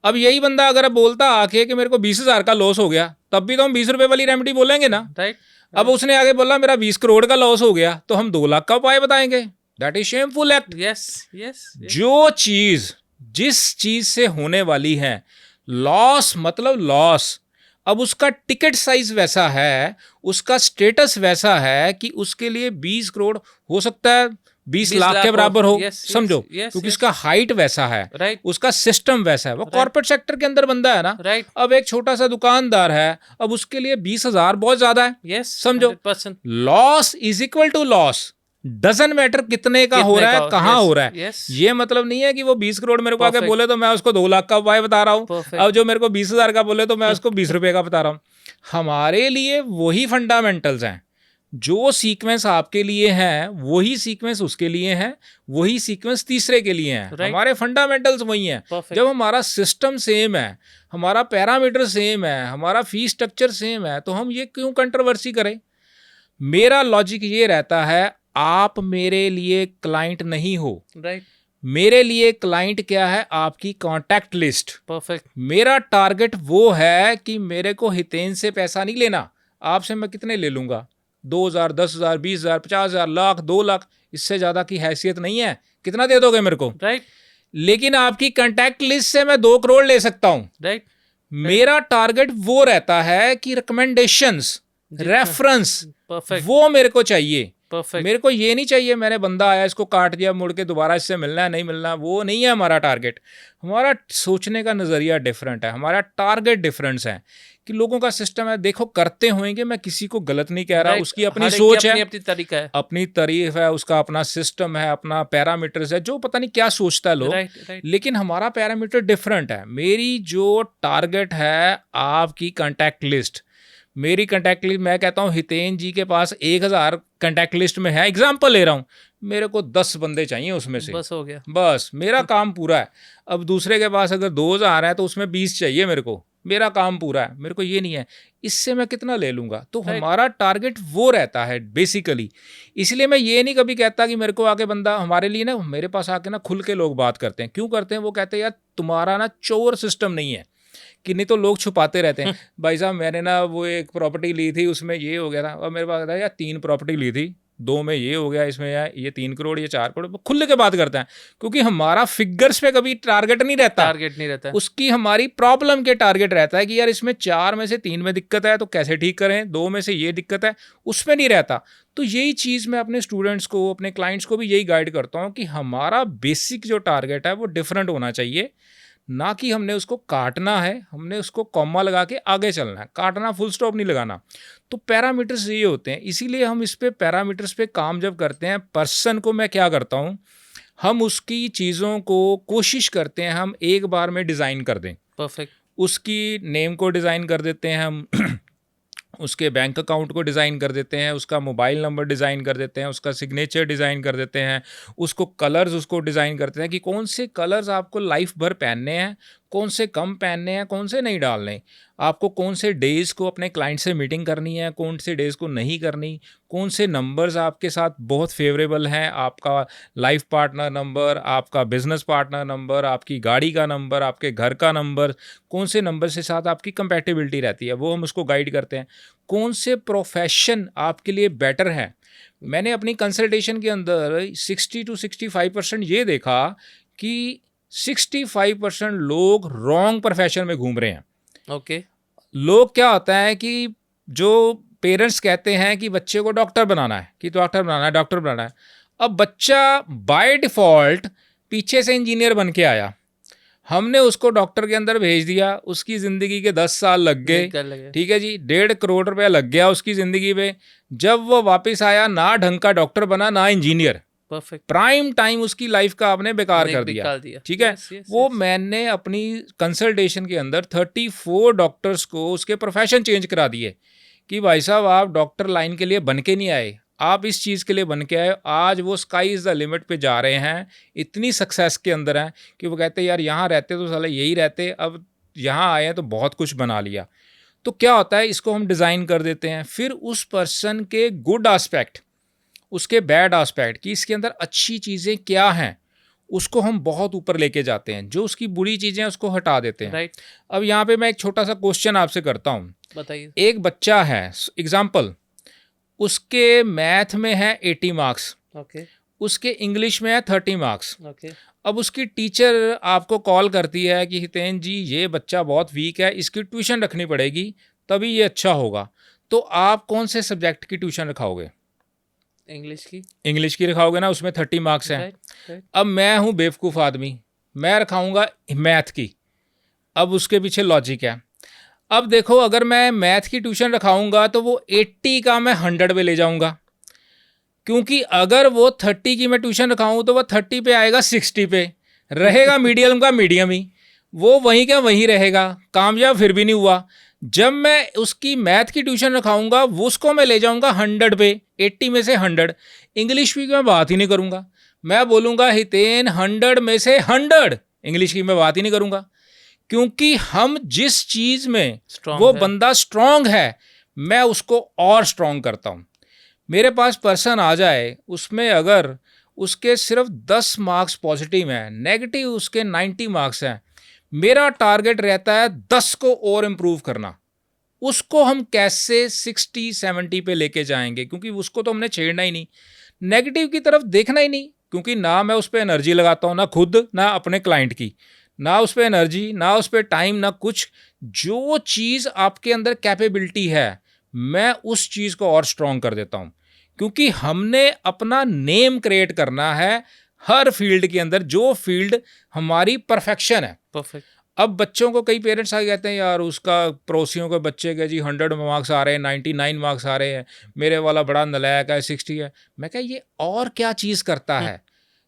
अब यही बंदा अगर बोलता आके कि मेरे को 20,000 का लॉस हो गया, तब भी तो हम 20 रुपए वाली रेमेडी बोलेंगे ना। राइट। अब उसने आगे बोला मेरा 20 करोड़ का लॉस हो गया, तो हम 2 लाख का उपाय बताएंगे। That is shameful act. Yes yes. जो चीज, जिस चीज से होने वाली है लॉस, मतलब लॉस, अब उसका टिकट साइज वैसा है, उसका स्टेटस वैसा है कि उसके लिए 20 करोड़ हो सकता है 20 लाख के बराबर हो। समझो, क्योंकि उसका हाइट वैसा है, राइट। उसका सिस्टम वैसा है। वो कॉर्पोरेट सेक्टर के अंदर बंदा है ना, राइट। अब एक छोटा सा दुकानदार है, अब उसके लिए 20,000 बहुत ज्यादा है। यस, समझो, loss is equal to loss. Doesn't matter कितने का हो रहा है, कहाँ हो रहा है। ये मतलब नहीं है कि वो 20 करोड़ मेरे को आके बोले तो मैं उसको 2 लाख का उपाय बता रहा हूँ, अब जो मेरे को 20,000 का बोले तो मैं उसको 20 रुपए का बता रहा हूँ। हमारे लिए वही फंडामेंटल्स हैं, जो सीक्वेंस आपके लिए है वही सीक्वेंस उसके लिए है, वही सीक्वेंस तीसरे के लिए है। हमारे फंडामेंटल्स वही हैं। जब हमारा सिस्टम सेम है, हमारा पैरामीटर सेम है, हमारा फी स्ट्रक्चर सेम है, तो हम ये क्यों कंट्रोवर्सी करें? मेरा लॉजिक ये रहता है, आप मेरे लिए क्लाइंट नहीं हो। राइट। मेरे लिए क्लाइंट क्या है? आपकी कॉन्टैक्ट लिस्ट। परफेक्ट। मेरा टारगेट वो है कि मेरे को हितेन से पैसा नहीं लेना। आपसे मैं कितने ले लूंगा? 2,000, 10,000, 20,000, 50,000, लाख, 2 लाख, इससे ज्यादा की हैसियत नहीं है। कितना दे दोगे मेरे को? राइट। लेकिन आपकी कॉन्टैक्ट लिस्ट से मैं 2 करोड़ ले सकता हूं। राइट। मेरा टारगेट वो रहता है कि रिकमेंडेशंस, रेफरेंस, वो मेरे को चाहिए। Perfect. मेरे को ये नहीं चाहिए मैंने बंदा आया इसको काट दिया, मुड़ के दोबारा इससे मिलना है नहीं मिलना, वो नहीं है हमारा टारगेट। हमारा सोचने का नज़रिया डिफरेंट है, हमारा टारगेट डिफरेंस है कि लोगों का सिस्टम है। देखो करते होंगे, मैं किसी को गलत नहीं कह रहा, उसकी अपनी सोच है, अपनी तरीका है, अपनी तारीफ है, उसका अपना सिस्टम है, अपना पैरामीटर्स है, जो पता नहीं क्या सोचता है लोग। लेकिन हमारा पैरामीटर डिफरेंट है। मेरी जो टारगेट है आपकी कॉन्टैक्ट लिस्ट, मेरी कॉन्टैक्ट लिस्ट, मैं कहता हूँ हितेन जी के पास 1,000 कॉन्टैक्ट लिस्ट में है, एग्जाम्पल ले रहा हूँ, मेरे को 10 बंदे चाहिए उसमें से, बस हो गया, बस मेरा काम पूरा है। अब दूसरे के पास अगर 2,000 है तो उसमें 20 चाहिए मेरे को, मेरा काम पूरा है। मेरे को ये नहीं है इससे मैं कितना ले लूँगा। तो हमारा टारगेट वो रहता है बेसिकली। इसलिए मैं ये नहीं कभी कहता कि मेरे को आके बंदा, हमारे लिए ना, मेरे पास आके ना खुल के लोग बात करते हैं। क्यों करते हैं? वो कहते हैं यार तुम्हारा ना चोर सिस्टम नहीं है, कि नहीं तो लोग छुपाते रहते हैं। भाई साहब मैंने ना वो एक प्रॉपर्टी ली थी, उसमें ये हो गया था, और मेरे पास था यार 3 प्रॉपर्टी ली थी, 2 में ये हो गया, इसमें ये 3 करोड़, ये 4 करोड़, खुल के बात करते हैं, क्योंकि हमारा फिगर्स पे कभी टारगेट नहीं रहता, उसकी हमारी प्रॉब्लम के टारगेट रहता है कि यार इसमें 4 में से 3 में दिक्कत है तो कैसे ठीक करें, 2 में से ये दिक्कत है, उसमें नहीं रहता। तो यही चीज़ मैं अपने स्टूडेंट्स को, अपने क्लाइंट्स को भी यही गाइड करता हूँ कि हमारा बेसिक जो टारगेट है वो डिफरेंट होना चाहिए, ना कि हमने उसको काटना है, हमने उसको कॉमा लगा के आगे चलना है, काटना, फुल स्टॉप नहीं लगाना। तो पैरामीटर्स ये होते हैं, इसीलिए हम इस पे पैरामीटर्स पे काम जब करते हैं, पर्सन को मैं क्या करता हूँ, हम उसकी चीज़ों को कोशिश करते हैं हम एक बार में डिज़ाइन कर दें। परफेक्ट। उसकी नेम को डिज़ाइन कर देते हैं हम उसके बैंक अकाउंट को डिज़ाइन कर देते हैं, उसका मोबाइल नंबर डिज़ाइन कर देते हैं, उसका सिग्नेचर डिज़ाइन कर देते हैं, उसको कलर्स उसको डिज़ाइन करते हैं कि कौन से कलर्स आपको लाइफ भर पहनने हैं, कौन से कम पहनने हैं, कौन से नहीं डालने, आपको कौन से डेज़ को अपने क्लाइंट से मीटिंग करनी है, कौन से डेज़ को नहीं करनी, कौन से नंबर्स आपके साथ बहुत फेवरेबल हैं, आपका लाइफ पार्टनर नंबर, आपका बिजनेस पार्टनर नंबर, आपकी गाड़ी का नंबर, आपके घर का नंबर, कौन से नंबर से साथ आपकी कंपैटिबिलिटी रहती है, वो हम उसको गाइड करते हैं। कौन से प्रोफेशन आपके लिए बेटर है। मैंने अपनी कंसल्टेशन के अंदर 60 to 65% ये देखा कि 65% लोग रॉन्ग प्रोफेशन में घूम रहे हैं। ओके। लोग क्या होता है कि जो पेरेंट्स कहते हैं कि बच्चे को डॉक्टर बनाना है, कि डॉक्टर बनाना है, डॉक्टर बनाना है, अब बच्चा बाय डिफ़ॉल्ट पीछे से इंजीनियर बन के आया, हमने उसको डॉक्टर के अंदर भेज दिया, उसकी ज़िंदगी के 10 साल लग गए, ठीक है जी, 1.5 करोड़ रुपया लग गया उसकी ज़िंदगी पे, जब वो वापस आया ना ढंग का डॉक्टर बना ना इंजीनियर, परफेक्ट, प्राइम टाइम उसकी लाइफ का आपने बेकार कर दिया, ठीक है। वो मैंने अपनी कंसल्टेशन के अंदर 34 डॉक्टर्स को उसके प्रोफेशन चेंज करा दिए कि भाई साहब आप डॉक्टर लाइन के लिए बन के नहीं आए, आप इस चीज़ के लिए बन के आए। आज वो स्काई इज़ द लिमिट पे जा रहे हैं, इतनी सक्सेस के अंदर हैं कि वो कहते हैं यार यहाँ रहते तो साला यही रहते, अब यहाँ आए हैं तो बहुत कुछ बना लिया। तो क्या होता है, इसको हम डिज़ाइन कर देते हैं, फिर उस पर्सन के गुड आस्पेक्ट, उसके बैड आस्पेक्ट कि इसके अंदर अच्छी चीज़ें क्या हैं, उसको हम बहुत ऊपर लेके जाते हैं, जो उसकी बुरी चीज़ें हैं उसको हटा देते हैं। राइट। अब यहाँ पे मैं एक छोटा सा क्वेश्चन आपसे करता हूँ, बताइए। एक बच्चा है, एग्जाम्पल, उसके मैथ में है 80 मार्क्स, ओके, उसके इंग्लिश में है 30 मार्क्स। ओके। अब उसकी टीचर आपको कॉल करती है कि हितेन जी ये बच्चा बहुत वीक है, इसकी ट्यूशन रखनी पड़ेगी तभी ये अच्छा होगा, तो आप कौन से सब्जेक्ट की ट्यूशन रखाओगे? इंग्लिश की रखाओगे ना, उसमें 30 मार्क्स हैं। अब मैं हूँ बेवकूफ़ आदमी, मैं रखाऊंगा मैथ की, अब उसके पीछे लॉजिक है। अब देखो, अगर मैं मैथ की ट्यूशन रखाऊंगा तो वो 80 का मैं 100 पे ले जाऊंगा, क्योंकि अगर वो 30 की मैं ट्यूशन रखाऊं तो वो 30 पे आएगा 60 पे, रहेगा मीडियम का मीडियम ही, वो वहीं का वहीं रहेगा, कामयाब फिर भी नहीं हुआ। जब मैं उसकी मैथ की ट्यूशन रखाऊंगा वो उसको मैं ले जाऊंगा 100 पे, 80 में से 100। इंग्लिश की मैं बात ही नहीं करूंगा, मैं बोलूँगा हितेन 100 में से 100, इंग्लिश की मैं बात ही नहीं करूँगा, क्योंकि हम जिस चीज़ में वो बंदा स्ट्रांग है मैं उसको और स्ट्रांग करता हूँ। मेरे पास पर्सन आ जाए, उसमें अगर उसके सिर्फ 10 मार्क्स पॉजिटिव हैं, नेगेटिव उसके 90 मार्क्स हैं, मेरा टारगेट रहता है 10 को और इम्प्रूव करना। उसको हम कैसे 60-70 पे लेके जाएंगे, क्योंकि उसको तो हमने छेड़ना ही नहीं, नेगेटिव की तरफ देखना ही नहीं, क्योंकि ना मैं उस पर एनर्जी लगाता हूँ, ना खुद ना अपने क्लाइंट की, ना उस पर एनर्जी, ना उस पर टाइम, ना कुछ। जो चीज़ आपके अंदर कैपेबिलिटी है मैं उस चीज़ को और स्ट्रॉन्ग कर देता हूँ, क्योंकि हमने अपना नेम क्रिएट करना है हर फील्ड के अंदर, जो फील्ड हमारी परफेक्शन है। परफेक्ट। अब बच्चों को कई पेरेंट्स आ कहते हैं यार उसका पड़ोसियों के बच्चे के जी 100 मार्क्स आ रहे हैं, 99 मार्क्स आ रहे हैं, मेरे वाला बड़ा नलायक है 60 है। मैं कहा ये और क्या चीज़ करता है,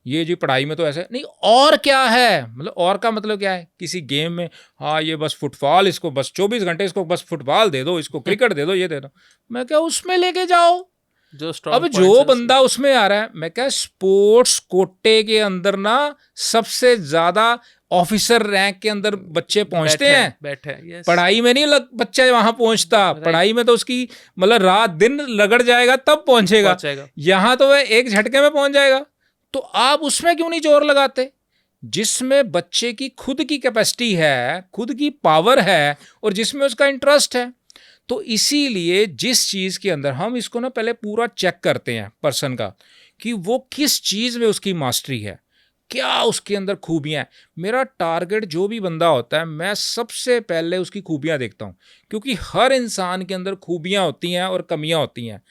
ये जी पढ़ाई में तो ऐसे नहीं, और क्या है, मतलब और का मतलब क्या है, किसी गेम में, हाँ ये बस फुटबॉल, इसको बस 24 घंटे इसको बस फुटबॉल दे दो, इसको क्रिकेट दे दो, ये दे दो। मैं क्या उसमें लेके जाओ जो अब जो बंदा उसमें आ रहा है। मैं क्या स्पोर्ट्स कोटे के अंदर ना सबसे ज़्यादा ऑफिसर रैंक के अंदर बच्चे पहुंचते हैं, बैठे पढ़ाई में नहीं बच्चा वहां पहुंचता, पढ़ाई में तो उसकी मतलब रात दिन लगड़ जाएगा तब पहुंचेगा, यहाँ तो वह एक झटके में पहुंच जाएगा। तो आप उसमें क्यों नहीं जोर लगाते जिसमें बच्चे की खुद की कैपेसिटी है, खुद की पावर है और जिसमें उसका इंटरेस्ट है। तो इसीलिए जिस चीज़ के अंदर हम इसको ना पहले पूरा चेक करते हैं पर्सन का कि वो किस चीज़ में उसकी मास्टरी है, क्या उसके अंदर खूबियाँ हैं। मेरा टारगेट जो भी बंदा होता है मैं सबसे पहले उसकी खूबियाँ देखता हूँ, क्योंकि हर इंसान के अंदर खूबियाँ होती हैं और कमियाँ होती हैं।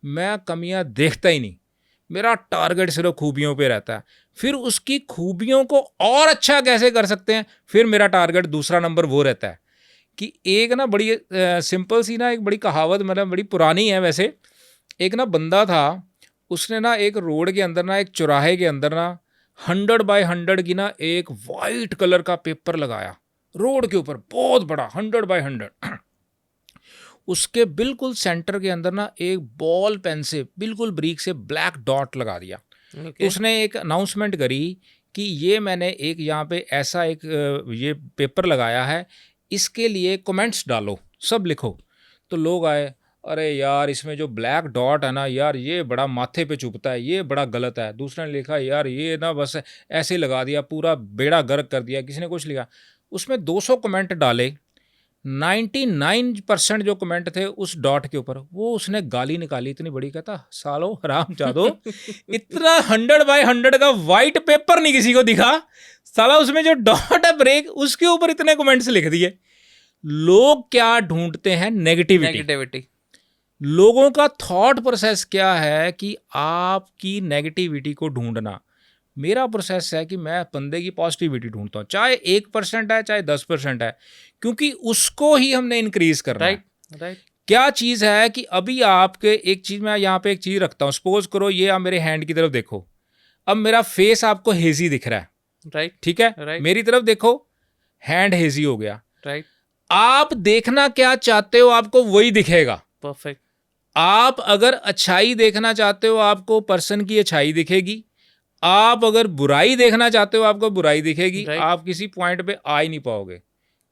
मैं कमियाँ देखता ही नहीं, मेरा टारगेट सिर्फ खूबियों पे रहता है। फिर उसकी खूबियों को और अच्छा कैसे कर सकते हैं, फिर मेरा टारगेट दूसरा नंबर वो रहता है कि एक ना बड़ी सिंपल सी ना एक बड़ी कहावत, मतलब बड़ी पुरानी है वैसे। एक ना बंदा था, उसने ना एक रोड के अंदर ना एक चौराहे के अंदर ना 100x100 की ना एक वाइट कलर का पेपर लगाया रोड के ऊपर, बहुत बड़ा 100x100। उसके बिल्कुल सेंटर के अंदर ना एक बॉल पेन से बिल्कुल ब्रीक से ब्लैक डॉट लगा दिया। तो उसने एक अनाउंसमेंट करी कि ये मैंने एक यहाँ पे ऐसा एक ये पेपर लगाया है, इसके लिए कमेंट्स डालो, सब लिखो। तो लोग आए, अरे यार इसमें जो ब्लैक डॉट है ना यार, ये बड़ा माथे पे चुभता है, ये बड़ा गलत है। दूसरे ने लिखा यार ये ना बस ऐसे लगा दिया, पूरा बेड़ा गर्क कर दिया। किसी ने कुछ लिखा, उसमें 200 कमेंट डाले, 99% जो कमेंट थे उस डॉट के ऊपर, वो उसने गाली निकाली इतनी बड़ी, कहता सालो हराम जादो इतना 100x100 का वाइट पेपर नहीं किसी को दिखा, साला उसमें जो डॉट है ब्रेक उसके ऊपर इतने कमेंट्स लिख दिए। लोग क्या ढूंढते हैं? नेगेटिविटी। लोगों का थॉट प्रोसेस क्या है कि आपकी नेगेटिविटी को ढूंढना। मेरा प्रोसेस है कि मैं बंदे की पॉजिटिविटी ढूंढता हूँ, चाहे 1% है चाहे 10% है, क्योंकि उसको ही हमने इंक्रीज करना है। राइट। क्या चीज़ है कि अभी आपके एक चीज़, मैं यहाँ पे एक चीज़ रखता हूँ, सपोज करो ये आप मेरे हैंड की तरफ देखो, अब मेरा फेस आपको हेजी दिख रहा है, राइट, ठीक है, राइट। मेरी तरफ देखो, हैंड हेजी हो गया, राइट। आप देखना क्या चाहते हो आपको वही दिखेगा। परफेक्ट। आप अगर अच्छाई देखना चाहते हो आपको पर्सन की अच्छाई दिखेगी, आप अगर बुराई देखना चाहते हो आपको बुराई दिखेगी। Right. आप किसी पॉइंट पे आ ही नहीं पाओगे।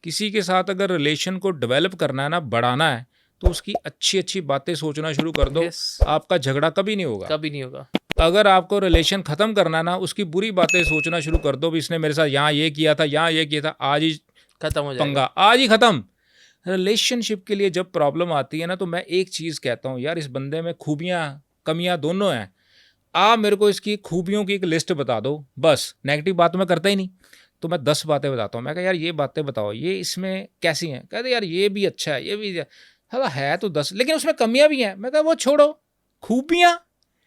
किसी के साथ अगर रिलेशन को डेवलप करना है ना, बढ़ाना है, तो उसकी अच्छी अच्छी बातें सोचना शुरू कर दो। Yes. आपका झगड़ा कभी नहीं होगा। कभी नहीं होगा। अगर आपको रिलेशन खत्म करना है ना, उसकी बुरी बातें सोचना शुरू कर दो, भी इसने मेरे साथ यहाँ ये किया था, यहाँ ये किया था, आज ही खत्म हो पंगा, जाएगा। आज ही खत्म। रिलेशनशिप के लिए जब प्रॉब्लम आती है ना, तो मैं एक चीज़ कहता हूँ, यार इस बंदे में खूबियाँ कमियाँ दोनों हैं, आप मेरे को इसकी खूबियों की एक लिस्ट बता दो बस। नेगेटिव बात मैं करता ही नहीं, तो मैं 10 बातें बताता हूँ। मैं कहा यार ये बातें बताओ, ये इसमें कैसी हैं? कहते यार ये भी अच्छा है, ये भी है तो 10, लेकिन उसमें कमियां भी हैं। मैं कहा वो छोड़ो, खूबियाँ,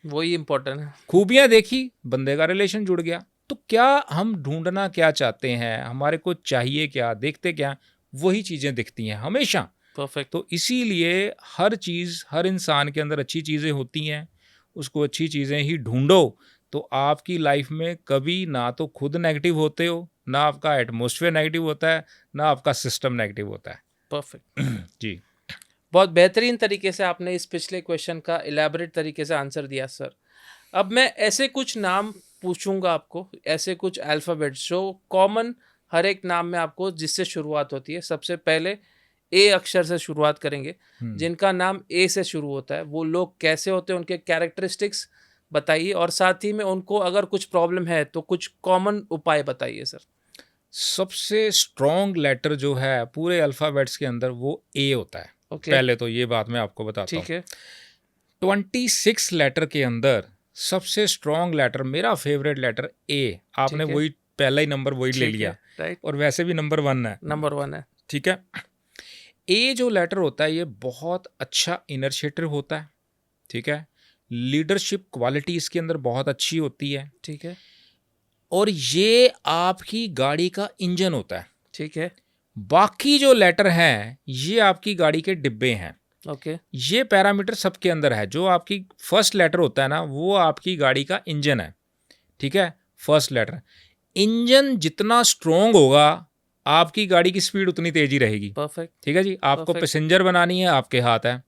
वही इंपॉर्टेंट है। खूबियाँ देखी, बंदे का रिलेशन जुड़ गया। तो क्या हम ढूंढना क्या चाहते हैं, हमारे को चाहिए क्या, देखते क्या, वही चीज़ें दिखती हैं हमेशा। परफेक्ट। तो इसीलिए हर चीज़, हर इंसान के अंदर अच्छी चीज़ें होती हैं, उसको अच्छी चीज़ें ही ढूंढो, तो आपकी लाइफ में कभी ना तो खुद नेगेटिव होते हो, ना आपका एटमॉस्फेयर नेगेटिव होता है, ना आपका सिस्टम नेगेटिव होता है। परफेक्ट। जी, बहुत बेहतरीन तरीके से आपने इस पिछले क्वेश्चन का इलेबोरेट तरीके से आंसर दिया सर। अब मैं ऐसे कुछ नाम पूछूंगा आपको, ऐसे कुछ अल्फ़ाबेट्स जो कॉमन हर एक नाम में आपको जिससे शुरुआत होती है। सबसे पहले ए अक्षर से शुरुआत करेंगे। जिनका नाम ए से शुरू होता है वो लोग कैसे होते हैं, उनके कैरेक्टरिस्टिक्स बताइए, और साथ ही में उनको अगर कुछ प्रॉब्लम है तो कुछ कॉमन उपाय बताइए सर। सबसे स्ट्रॉन्ग लेटर जो है पूरे अल्फ़ाबेट्स के अंदर वो ए होता है। ओके। पहले तो ये बात मैं आपको बताता हूँ। ठीक है। 26 लेटर के अंदर सबसे स्ट्रॉन्ग लेटर, मेरा फेवरेट लेटर ए। आपने ठीक है। वही पहला ही नंबर वही ले ठीक लिया, है। राइट। और वैसे भी नंबर 1 है। नंबर 1 है। ठीक है। ए जो लेटर होता है ये बहुत अच्छा इनिशिएटर होता है। ठीक है। लीडरशिप क्वालिटी इसके अंदर बहुत अच्छी होती है। ठीक है। और ये आपकी गाड़ी का इंजन होता है। ठीक है। बाकी जो लेटर हैं ये आपकी गाड़ी के डिब्बे हैं। ओके। ये पैरामीटर सबके अंदर है। जो आपकी फर्स्ट लेटर होता है ना, वो आपकी गाड़ी का इंजन है। ठीक है। फर्स्ट लेटर, इंजन जितना स्ट्रोंग होगा आपकी गाड़ी की स्पीड उतनी तेजी रहेगी। परफेक्ट। ठीक है जी। आपको Perfect. पैसेंजर बनानी है आपके हाथ है,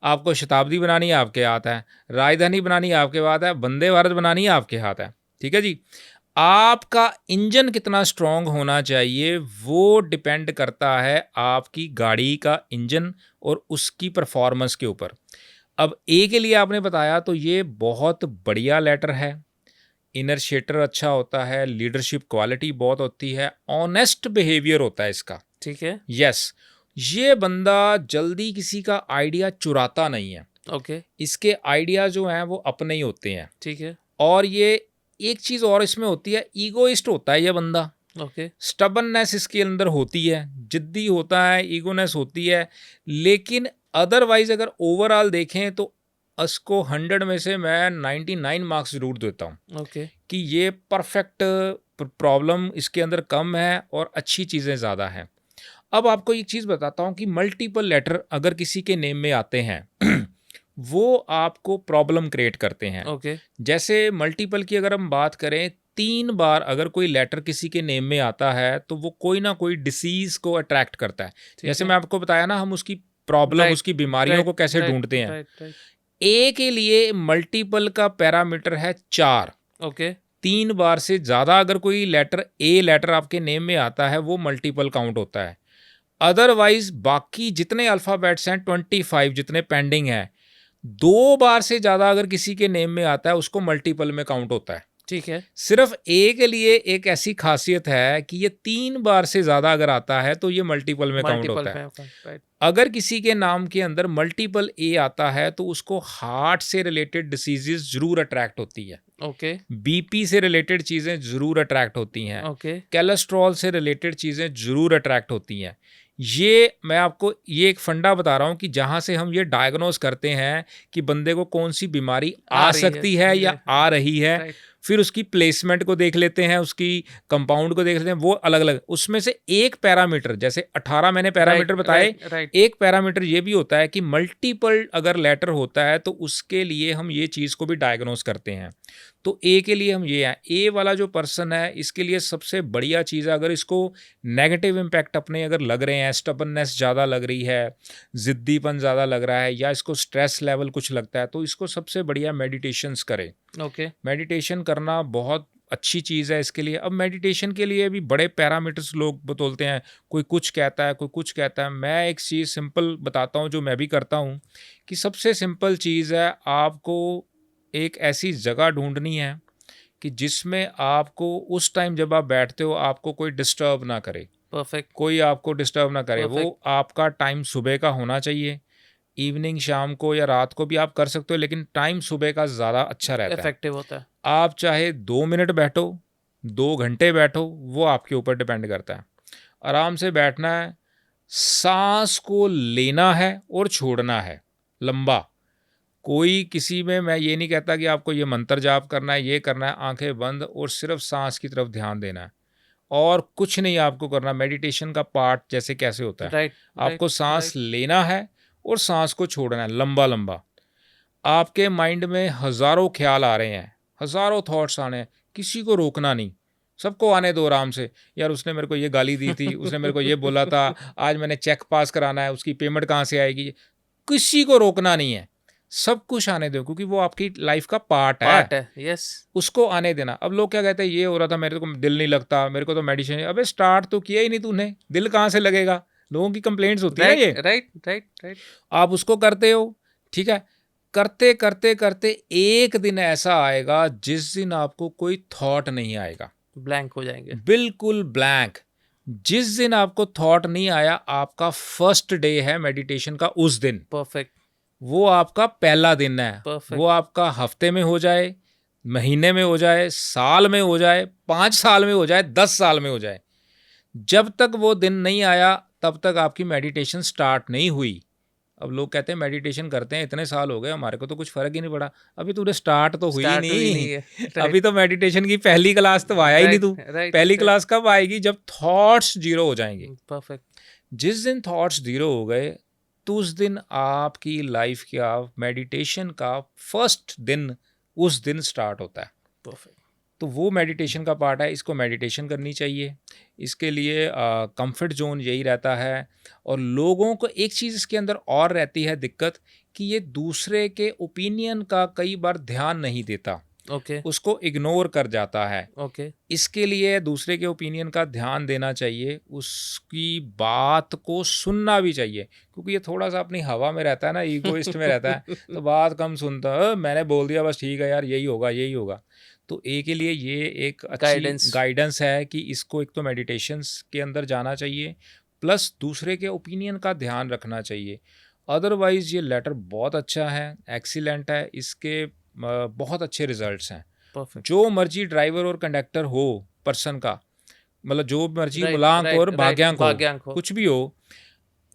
आपको शताब्दी बनानी है आपके हाथ है, राजधानी बनानी है आपके हाथ है, वंदे भारत बनानी है आपके हाथ है। ठीक है जी। आपका इंजन कितना स्ट्रांग होना चाहिए वो डिपेंड करता है आपकी गाड़ी का इंजन और उसकी परफॉर्मेंस के ऊपर। अब ए के लिए आपने बताया तो ये बहुत बढ़िया लेटर है। इनर्शिएटर अच्छा होता है, लीडरशिप क्वालिटी बहुत होती है, ऑनेस्ट बिहेवियर होता है इसका। ठीक है। यस। ये बंदा जल्दी किसी का आइडिया चुराता नहीं है, ओके, इसके आइडिया जो हैं वो अपने ही होते हैं। ठीक है, और ये एक चीज़ और इसमें होती है, ईगोइस्ट होता है ये बंदा, ओके, स्टबननेस इसके अंदर होती है, जिद्दी होता है, ईगोनेस होती है। लेकिन अदरवाइज अगर ओवरऑल देखें तो इसको 100 में से मैं 99 मार्क्स ज़रूर देता हूँ ओके, कि ये परफेक्ट, प्रॉब्लम इसके अंदर कम है और अच्छी चीज़ें ज़्यादा हैं। अब आपको एक चीज़ बताता हूँ कि मल्टीपल लेटर अगर किसी के नेम में आते हैं वो आपको प्रॉब्लम क्रिएट करते हैं। ओके, जैसे मल्टीपल की अगर हम बात करें, 3 बार अगर कोई लेटर किसी के नेम में आता है तो वो कोई ना कोई डिसीज़ को अट्रैक्ट करता है। ठीक जैसे है, मैं आपको बताया ना, हम उसकी प्रॉब्लम, राइट, उसकी बीमारियों राइट, को कैसे राइट, ढूँढते हैं। राइट, राइट, ए के लिए मल्टीपल का पैरामीटर है 4। ओके, 3 बार से ज़्यादा अगर कोई लेटर ए लेटर आपके नेम में आता है वो मल्टीपल काउंट होता है। अदरवाइज बाकी जितने अल्फ़ाबेट्स हैं 25 जितने पेंडिंग हैं, 2 बार से ज़्यादा अगर किसी के नेम में आता है उसको मल्टीपल में काउंट होता है। ठीक है, सिर्फ ए के लिए एक ऐसी खासियत है कि ये 3 बार से ज़्यादा अगर आता है तो ये मल्टीपल में काउंट मल्टीपल होता है। में, राइट, अगर किसी के नाम के अंदर मल्टीपल ए आता है तो उसको हार्ट से रिलेटेड डिसीजेस ज़रूर अट्रैक्ट होती है, ओके, बीपी से रिलेटेड चीज़ें ज़रूर अट्रैक्ट होती हैं, ओके, कोलेस्ट्रॉल से रिलेटेड चीज़ें ज़रूर अट्रैक्ट होती हैं। ये मैं आपको ये एक फंडा बता रहा हूँ कि जहाँ से हम ये डायग्नोस करते हैं कि बंदे को कौन सी बीमारी आ रही सकती है या आ रही है। राइट, फिर उसकी प्लेसमेंट को देख लेते हैं, उसकी कंपाउंड को देख लेते हैं, वो अलग अलग, उसमें से एक पैरामीटर, जैसे 18 मैंने पैरामीटर बताए, राइट, एक पैरामीटर ये भी होता है कि मल्टीपल अगर लेटर होता है तो उसके लिए हम ये चीज़ को भी डायग्नोस करते हैं। तो ए के लिए हम ये हैं, ए वाला जो पर्सन है इसके लिए सबसे बढ़िया चीज़ है, अगर इसको नेगेटिव इम्पैक्ट अपने अगर लग रहे हैं, स्टबननेस ज़्यादा लग रही है, ज़िद्दीपन ज़्यादा लग रहा है, या इसको स्ट्रेस लेवल कुछ लगता है, तो इसको सबसे बढ़िया मेडिटेशंस करें। ओके, मेडिटेशन करना बहुत अच्छी चीज़ है इसके लिए। अब मेडिटेशन के लिए भी बड़े पैरामीटर्स लोग बतौलते हैं, कोई कुछ कहता है, कोई कुछ कहता है। मैं एक चीज़ सिंपल बताता हूँ जो मैं भी करता हूँ, कि सबसे सिंपल चीज़ है, आपको एक ऐसी जगह ढूंढनी है कि जिसमें आपको उस टाइम जब आप बैठते हो आपको कोई डिस्टर्ब ना करे, परफेक्ट, कोई आपको डिस्टर्ब ना करे। वो Perfect. आपका टाइम सुबह का होना चाहिए, इवनिंग शाम को या रात को भी आप कर सकते हो, लेकिन टाइम सुबह का ज़्यादा अच्छा रहता है। इफेक्टिव होता है, आप चाहे 2 मिनट बैठो, 2 घंटे बैठो, वो आपके ऊपर डिपेंड करता है। आराम से बैठना है, सांस को लेना है और छोड़ना है लंबा। कोई किसी में, मैं ये नहीं कहता कि आपको ये मंत्र जाप करना है, ये करना है, आंखें बंद और सिर्फ सांस की तरफ ध्यान देना है और कुछ नहीं आपको करना। मेडिटेशन का पार्ट जैसे कैसे होता है, राइट, आपको सांस लेना है और सांस को छोड़ना है लंबा लंबा। आपके माइंड में हज़ारों ख्याल आ रहे हैं, हज़ारों थॉट्स आने हैं, किसी को रोकना नहीं, सबको आने दो आराम से। यार उसने मेरे को ये गाली दी थी, उसने मेरे को ये बोला था, आज मैंने चेक पास कराना है, उसकी पेमेंट कहाँ से आएगी, किसी को रोकना नहीं है, सब कुछ आने दो, क्योंकि वो आपकी लाइफ का पार्ट है, यस, उसको आने देना। अब लोग क्या कहते हैं, ये हो रहा था, मेरे को दिल नहीं लगता, मेरे को तो मेडिटेशन, अबे स्टार्ट तो किया ही नहीं तूने, दिल कहाँ से लगेगा। लोगों की कंप्लेंट्स होती है ये, राइट, राइट, राइट, आप उसको करते हो, ठीक है, करते करते करते एक दिन ऐसा आएगा जिस दिन आपको कोई थॉट नहीं आएगा, ब्लैंक हो जाएंगे, बिल्कुल ब्लैंक। जिस दिन आपको थॉट नहीं आया, आपका फर्स्ट डे है मेडिटेशन का, उस दिन परफेक्ट, वो आपका पहला दिन है। Perfect. वो आपका हफ्ते में हो जाए, महीने में हो जाए, साल में हो जाए, 5 साल में हो जाए, 10 साल में हो जाए, जब तक वो दिन नहीं आया तब तक आपकी मेडिटेशन स्टार्ट नहीं हुई। अब लोग कहते हैं मेडिटेशन करते हैं, इतने साल हो गए, हमारे को तो कुछ फर्क ही नहीं पड़ा। अभी तूने स्टार्ट तो हुई Start नहीं, हुई नहीं है, अभी तो मेडिटेशन की पहली क्लास तो आया ही नहीं तू। राइट, पहली क्लास कब आएगी, जब थॉट्स जीरो हो जाएंगे। परफेक्ट, जिस दिन थॉट्स जीरो हो गए तो उस दिन आपकी लाइफ का मेडिटेशन का फर्स्ट दिन उस दिन स्टार्ट होता है। परफेक्ट, तो वो मेडिटेशन का पार्ट है, इसको मेडिटेशन करनी चाहिए। इसके लिए कंफर्ट जोन यही रहता है। और लोगों को एक चीज़ इसके अंदर और रहती है दिक्कत, कि ये दूसरे के ओपिनियन का कई बार ध्यान नहीं देता, ओके, उसको इग्नोर कर जाता है। ओके, इसके लिए दूसरे के ओपिनियन का ध्यान देना चाहिए, उसकी बात को सुनना भी चाहिए, क्योंकि ये थोड़ा सा अपनी हवा में रहता है ना, ईगोइस्ट में रहता है, तो बात कम सुनता है, मैंने बोल दिया बस ठीक है यार, यही होगा यही होगा। तो ए के लिए ये एक अच्छी गाइडेंस है कि इसको एक तो मेडिटेशंस के अंदर जाना चाहिए, प्लस दूसरे के ओपिनियन का ध्यान रखना चाहिए। अदरवाइज ये लेटर बहुत अच्छा है, एक्सीलेंट है, इसके बहुत अच्छे रिजल्ट्स हैं। परफेक्ट। जो मर्जी ड्राइवर और कंडक्टर हो पर्सन का, मतलब जो मर्जी राइट मुलांक राइट और राइट, भाग्यांक हो, भाग्यांक हो। कुछ भी हो,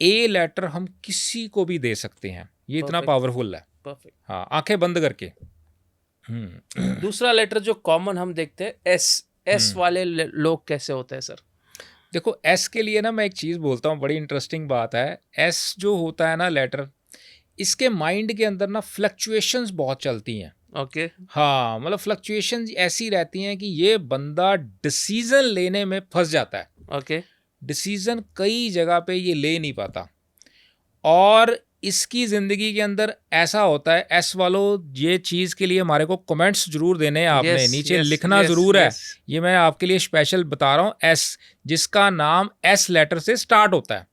ए लेटर हम किसी को भी दे सकते हैं, ये इतना Perfect. पावरफुल है। परफेक्ट। हाँ, आंखें बंद करके। दूसरा लेटर जो कॉमन हम देखते हैं, एस वाले लोग कैसे होते हैं सर? देखो एस के लिए ना मैं एक चीज़ बोलता हूँ, बड़ी इंटरेस्टिंग बात है। एस जो होता है ना लेटर, इसके माइंड के अंदर ना फ्लक्चुएशंस बहुत चलती हैं। ओके। हाँ, मतलब फ्लक्चुएशंस ऐसी रहती हैं कि ये बंदा डिसीजन लेने में फंस जाता है। ओके। डिसीजन कई जगह पे ये ले नहीं पाता, और इसकी ज़िंदगी के अंदर ऐसा होता है। एस वालों, ये चीज़ के लिए हमारे को कमेंट्स जरूर देने हैं, आपने नीचे लिखना ज़रूर है। ये मैं आपके लिए स्पेशल बता रहा हूँ। एस, जिसका नाम एस लेटर से स्टार्ट होता है,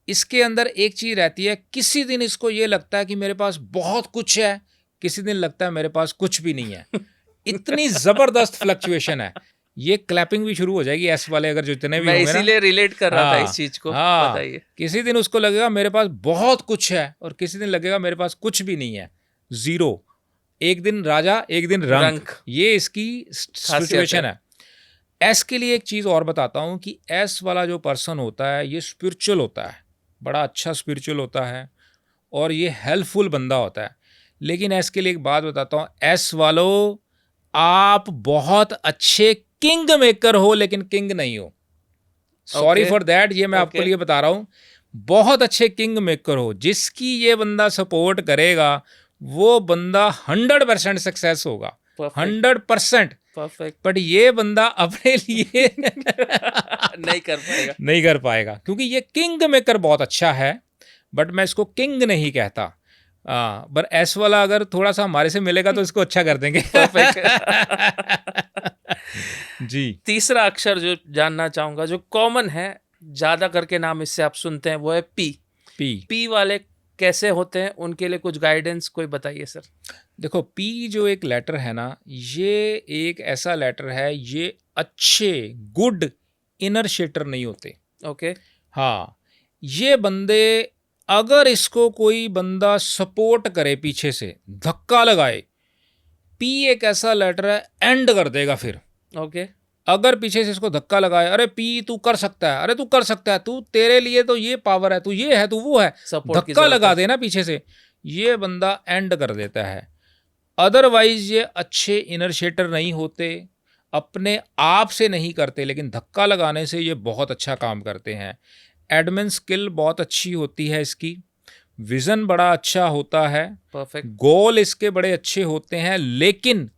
इसके अंदर एक चीज़ रहती है, किसी दिन इसको ये लगता है कि मेरे पास बहुत कुछ है, किसी दिन लगता है मेरे पास कुछ भी नहीं है। इतनी ज़बरदस्त फ्लक्चुएशन है। ये क्लैपिंग भी शुरू हो जाएगी एस वाले अगर जितने भी मैं होंगे ना। इसीलिए रिलेट कर रहा था हाँ, इस चीज को। हाँ, बताइए। किसी दिन उसको लगेगा मेरे पास बहुत कुछ है, और किसी दिन लगेगा मेरे पास कुछ भी नहीं है, जीरो। एक दिन राजा, एक दिन रंक। ये इसकी सिचुएशन है। एस के लिए एक चीज़ और बताता हूँ कि एस वाला जो पर्सन होता है, ये स्पिरिचुअल होता है, बड़ा अच्छा स्पिरिचुअल होता है, और ये हेल्पफुल बंदा होता है। लेकिन एस के लिए एक बात बताता हूँ, एस वालों, आप बहुत अच्छे किंग मेकर हो, लेकिन किंग नहीं हो। सॉरी फॉर दैट, ये मैं आपके लिए बता रहा हूँ। बहुत अच्छे किंग मेकर हो, जिसकी ये बंदा सपोर्ट करेगा, वो बंदा 100% सक्सेस होगा, 100%। परफेक्ट। बट ये बंदा अपने लिए नहीं कर पाएगा, नहीं कर पाएगा, क्योंकि ये किंग मेकर बहुत अच्छा है, बट मैं इसको किंग नहीं कहता। पर एस वाला अगर थोड़ा सा हमारे से मिलेगा तो इसको अच्छा कर देंगे। जी। तीसरा अक्षर जो जानना चाहूंगा, जो कॉमन है, ज्यादा करके नाम इससे आप सुनते हैं, वो है पी। पी वाले कैसे होते हैं, उनके लिए कुछ गाइडेंस कोई बताइए सर। देखो, पी जो एक लेटर है ना, ये एक ऐसा लेटर है, ये अच्छे गुड इनर्शिएटर नहीं होते। ओके। हाँ, ये बंदे, अगर इसको कोई बंदा सपोर्ट करे, पीछे से धक्का लगाए, पी एक ऐसा लेटर है, एंड कर देगा फिर। ओके। अगर पीछे से इसको धक्का लगाए, अरे पी तू कर सकता है, अरे तू कर सकता है, तू, तेरे लिए तो ये पावर है, तू ये है, तू वो है, धक्का लगा देना पीछे से, ये बंदा एंड कर देता है। अदरवाइज ये अच्छे इनर्शिएटर नहीं होते, अपने आप से नहीं करते, लेकिन धक्का लगाने से ये बहुत अच्छा काम करते हैं। एडमिन स्किल बहुत अच्छी होती है इसकी, विजन बड़ा अच्छा होता है, परफेक्ट। गोल इसके बड़े अच्छे होते हैं, लेकिन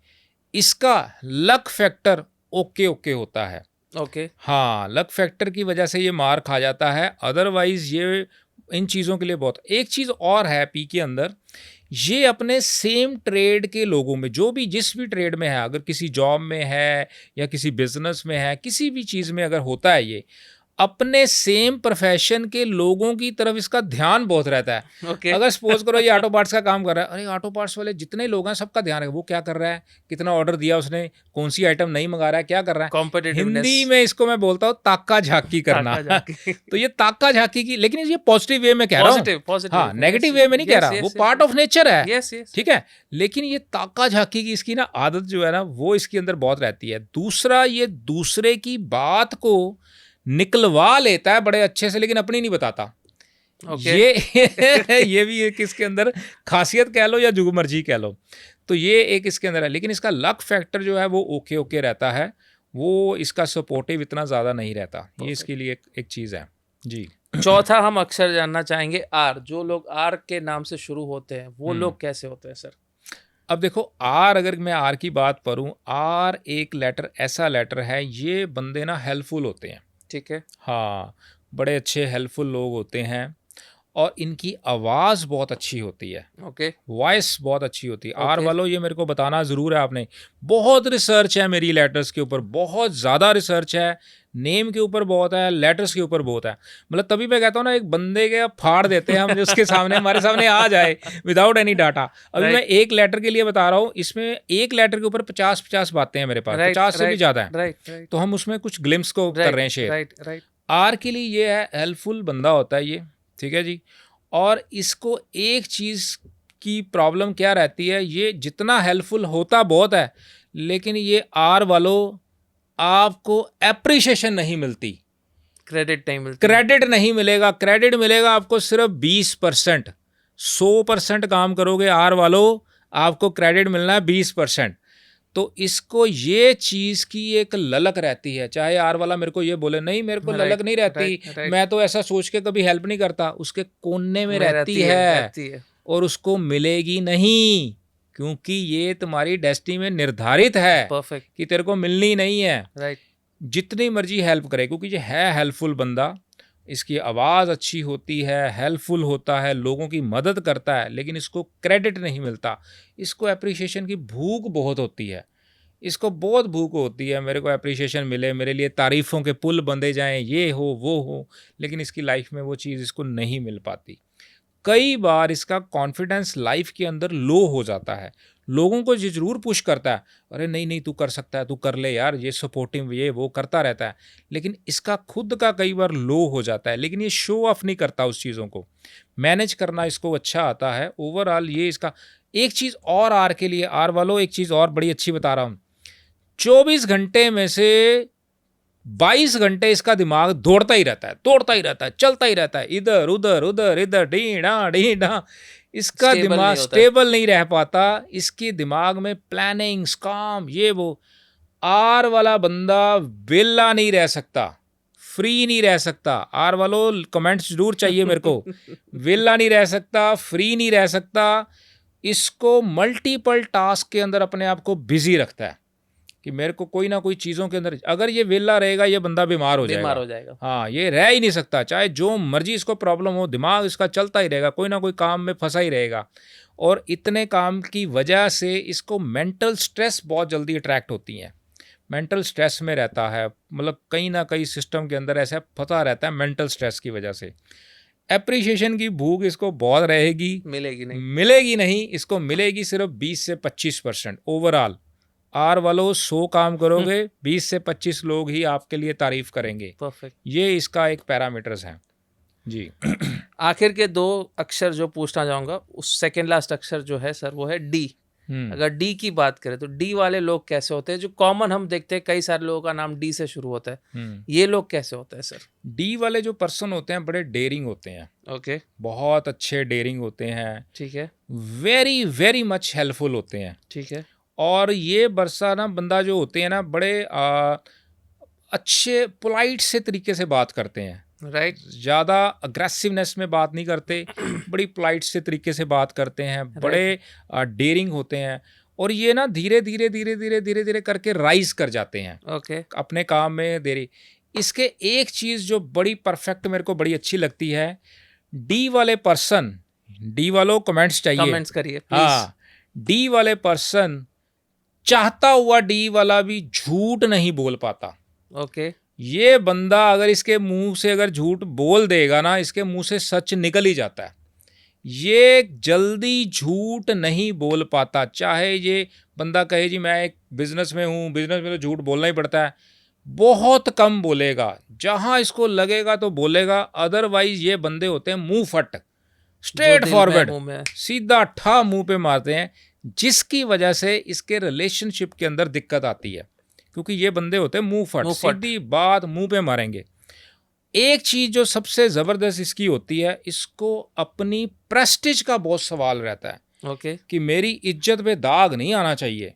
इसका लक फैक्टर ओके होता है। ओके। हाँ, लक फैक्टर की वजह से ये मार खा जाता है, अदरवाइज ये इन चीज़ों के लिए बहुत। एक चीज़ और है पी के अंदर, ये अपने सेम ट्रेड के लोगों में, जो भी जिस भी ट्रेड में है, अगर किसी जॉब में है या किसी बिजनेस में है, किसी भी चीज़ में अगर होता है, ये अपने सेम प्रोफेशन के लोगों की तरफ इसका ध्यान बहुत रहता है। Okay. अगर सपोज करो ये ऑटो पार्ट्स का काम कर रहा है, अरे ऑटो पार्ट्स वाले जितने लोग हैं सबका ध्यान है, वो क्या कर रहा है, कितना ऑर्डर दिया उसने, कौन सी आइटम नहीं मंगा रहा है, क्या कर रहा है। हिंदी में इसको मैं बोलता हूँ ताका झाकी करना। तो ये ताका झाकी की, लेकिन ये पॉजिटिव वे में कह रहा हूँ, हाँ, नेगेटिव वे में नहीं कह रहा, वो पार्ट ऑफ नेचर है, ठीक है। लेकिन ये ताका झाकी की इसकी ना आदत जो है ना, वो इसके अंदर बहुत रहती है। दूसरा, ये दूसरे की बात को निकलवा लेता है बड़े अच्छे से, लेकिन अपनी नहीं बताता। ये भी एक इसके अंदर खासियत कह लो या जो मर्जी कह लो, तो ये एक इसके अंदर है। लेकिन इसका लक फैक्टर जो है वो ओके रहता है, वो इसका सपोर्टिव इतना ज़्यादा नहीं रहता। ये इसके लिए एक चीज़ है जी। चौथा हम अक्षर जानना चाहेंगे, आर। जो लोग आर के नाम से शुरू होते हैं, वो लोग कैसे होते हैं सर? अब देखो, आर, अगर मैं आर की बात करूँ, आर एक लेटर ऐसा लेटर है, ये बंदे ना हेल्पफुल होते हैं, ठीक है। हाँ, बड़े अच्छे हेल्पफुल लोग होते हैं, और इनकी आवाज़ बहुत अच्छी होती है। ओके। वॉइस बहुत अच्छी होती है। आर वालों, ये मेरे को बताना ज़रूर है आपने, बहुत रिसर्च है मेरी लेटर्स के ऊपर, बहुत ज़्यादा रिसर्च है, नेम के ऊपर बहुत है, लेटर्स के ऊपर बहुत है। मतलब तभी मैं कहता हूँ ना, एक बंदे के फाड़ देते हैं हम, उसके सामने हमारे सामने आ जाए विदाउट एनी डाटा। अभी मैं एक लेटर के लिए बता रहा हूँ, इसमें एक लेटर के ऊपर 50 बातें हैं मेरे पास, 50 से भी ज़्यादा है। राइट। तो हम उसमें कुछ ग्लिम्स को कर रहे हैं शेयर। आर के लिए ये है हेल्पफुल बंदा होता है ये, ठीक है जी। और इसको एक चीज़ की प्रॉब्लम क्या रहती है, ये जितना हेल्पफुल होता बहुत है, लेकिन ये आर वालों आपको एप्रिशिएशन नहीं मिलती, क्रेडिट नहीं मिलता। क्रेडिट नहीं मिलेगा। क्रेडिट मिलेगा आपको सिर्फ 20%। 100% काम करोगे आर वालों, आपको क्रेडिट मिलना है 20%। तो इसको ये चीज़ की एक ललक रहती है, चाहे आर वाला मेरे को ये बोले नहीं मेरे को ललक नहीं रहती, मैं तो ऐसा सोच के कभी हेल्प नहीं करता, उसके कोने में रहती है और उसको मिलेगी नहीं, क्योंकि ये तुम्हारी डेस्टिनी में निर्धारित है परफेक्ट कि तेरे को मिलनी नहीं है। राइट। जितनी मर्जी हेल्प करे, क्योंकि ये है हेल्पफुल बंदा, इसकी आवाज़ अच्छी होती है, हेल्पफुल होता है, लोगों की मदद करता है, लेकिन इसको क्रेडिट नहीं मिलता। इसको एप्रिसिएशन की भूख बहुत होती है, इसको बहुत भूख होती है, मेरे को एप्रिसिएशन मिले, मेरे लिए तारीफ़ों के पुल बंधे जाएं, ये हो वो हो, लेकिन इसकी लाइफ में वो चीज़ इसको नहीं मिल पाती। कई बार इसका कॉन्फिडेंस लाइफ के अंदर लो हो जाता है, लोगों को ये जरूर पुश करता है, अरे नहीं नहीं तू कर सकता है, तू कर ले यार, ये सपोर्टिव ये वो करता रहता है, लेकिन इसका खुद का कई बार लो हो जाता है। लेकिन ये शो ऑफ नहीं करता, उस चीज़ों को मैनेज करना इसको अच्छा आता है। ओवरऑल ये इसका एक चीज़ और आर के लिए, आर वालों एक चीज़ और बड़ी अच्छी बता रहा हूँ, 24 घंटे में से 22 घंटे इसका दिमाग दौड़ता ही रहता है, दौड़ता ही रहता है, चलता ही रहता है, इधर उधर उधर इधर डी डा। इसका दिमाग स्टेबल नहीं रह पाता, इसके दिमाग में प्लानिंग्स काम ये वो। आर वाला बंदा वेला नहीं रह सकता, फ्री नहीं रह सकता। आर वालों कमेंट्स जरूर चाहिए मेरे को। वेला नहीं रह सकता, फ्री नहीं रह सकता, इसको मल्टीपल टास्क के अंदर अपने आप को बिजी रखता है कि मेरे को कोई ना कोई चीज़ों के अंदर, अगर ये वेला रहेगा ये बंदा बीमार हो जाएगा। हाँ, ये रह ही नहीं सकता, चाहे जो मर्जी इसको प्रॉब्लम हो, दिमाग इसका चलता ही रहेगा, कोई ना कोई काम में फंसा ही रहेगा। और इतने काम की वजह से इसको मेंटल स्ट्रेस बहुत जल्दी अट्रैक्ट होती हैं, मेंटल स्ट्रेस में रहता है, मतलब कहीं ना कहीं सिस्टम के अंदर ऐसा फंसा रहता है मेंटल स्ट्रेस की वजह से। एप्रिशिएशन की भूख इसको बहुत रहेगी, मिलेगी नहीं, इसको मिलेगी सिर्फ 20 से 25%। ओवरऑल आर वालों 100 काम करोगे 20 से 25 लोग ही आपके लिए तारीफ करेंगे। परफेक्ट, ये इसका एक पैरामीटर्स है जी। आखिर के 2 अक्षर जो पूछना चाहूँगा, उस सेकेंड लास्ट अक्षर जो है सर वो है डी। अगर डी की बात करें तो डी वाले लोग कैसे होते हैं, जो कॉमन हम देखते हैं कई सारे लोगों का नाम डी से शुरू होता है, ये लोग कैसे होते हैं सर? डी वाले जो पर्सन होते हैं बड़े डेयरिंग होते हैं। ओके, बहुत अच्छे डेयरिंग होते हैं, ठीक है, वेरी वेरी मच हेल्पफुल होते हैं, ठीक है। और ये बरसा ना बंदा जो होते हैं ना, बड़े अच्छे पोलाइट से तरीके से बात करते हैं, राइट, ज़्यादा अग्रेसिवनेस में बात नहीं करते, बड़ी पोलाइट से तरीके से बात करते हैं, बड़े डेयरिंग होते हैं, और ये ना धीरे धीरे धीरे धीरे धीरे धीरे करके राइज कर जाते हैं ओके, अपने काम में देरी। इसके एक चीज़ जो बड़ी परफेक्ट मेरे को बड़ी अच्छी लगती है, डी वाले पर्सन, डी वालों कमेंट्स चाहिए, कमेंट्स करिए प्लीज। हाँ, डी वाले पर्सन चाहता हुआ डी वाला भी झूठ नहीं बोल पाता। ओके, ये बंदा अगर इसके मुंह से अगर झूठ बोल देगा ना, इसके मुंह से सच निकल ही जाता है। ये जल्दी झूठ नहीं बोल पाता, चाहे ये बंदा कहे जी मैं एक बिजनेस में हूँ, बिजनेस में तो झूठ बोलना ही पड़ता है, बहुत कम बोलेगा, जहाँ इसको लगेगा तो बोलेगा। अदरवाइज ये बंदे होते हैं मुंह फट, स्ट्रेट फॉरवर्ड, सीधा ठा मुंह पे मारते हैं, जिसकी वजह से इसके रिलेशनशिप के अंदर दिक्कत आती है, क्योंकि ये बंदे होते हैं मुंह फट, सीधी बात मुंह पे मारेंगे। एक चीज़ जो सबसे ज़बरदस्त इसकी होती है, इसको अपनी प्रेस्टीज का बहुत सवाल रहता है। ओके, कि मेरी इज्जत पे दाग नहीं आना चाहिए,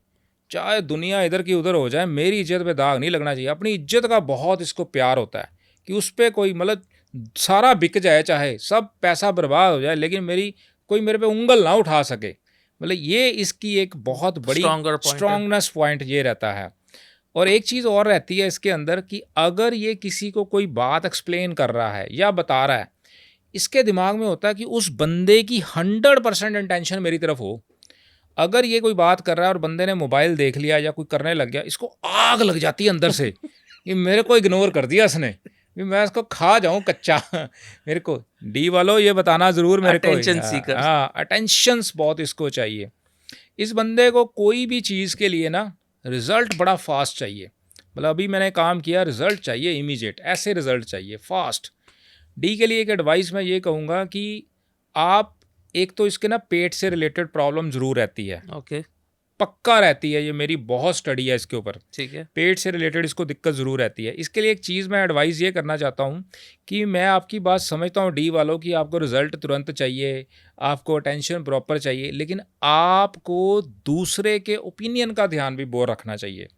चाहे दुनिया इधर की उधर हो जाए, मेरी इज्जत पे दाग नहीं लगना चाहिए। अपनी इज्जत का बहुत इसको प्यार होता है कि उस पर कोई मतलब सारा बिक जाए, चाहे सब पैसा बर्बाद हो जाए, लेकिन मेरी कोई मेरे पे उंगल ना उठा सके, मतलब ये इसकी एक बहुत बड़ी स्ट्रॉन्गनेस पॉइंट ये रहता है। और एक चीज़ और रहती है इसके अंदर कि अगर ये किसी को कोई बात एक्सप्लेन कर रहा है या बता रहा है, इसके दिमाग में होता है कि उस बंदे की 100% इंटेंशन मेरी तरफ हो। अगर ये कोई बात कर रहा है और बंदे ने मोबाइल देख लिया या कोई करने लग गया, इसको आग लग जाती है अंदर से कि मेरे को इग्नोर कर दिया इसने, मैं इसको खा जाऊं कच्चा। मेरे को डी वालों ये बताना ज़रूर मेरे को, हाँ, अटेंशंस बहुत इसको चाहिए। इस बंदे को कोई भी चीज़ के लिए ना रिज़ल्ट बड़ा फास्ट चाहिए, मतलब अभी मैंने काम किया, रिजल्ट चाहिए इमीडिएट, ऐसे रिजल्ट चाहिए फास्ट। डी के लिए एक एडवाइस मैं ये कहूँगा कि आप एक तो इसके ना पेट से रिलेटेड प्रॉब्लम ज़रूर रहती है, ओके, पक्का रहती है, ये मेरी बहुत स्टडी है इसके ऊपर। ठीक है, पेट से रिलेटेड इसको दिक्कत ज़रूर रहती है। इसके लिए एक चीज़ मैं एडवाइस ये करना चाहता हूँ कि मैं आपकी बात समझता हूँ डी वालों की, आपको रिज़ल्ट तुरंत चाहिए, आपको अटेंशन प्रॉपर चाहिए, लेकिन आपको दूसरे के ओपिनियन का ध्यान भी बहुत रखना चाहिए।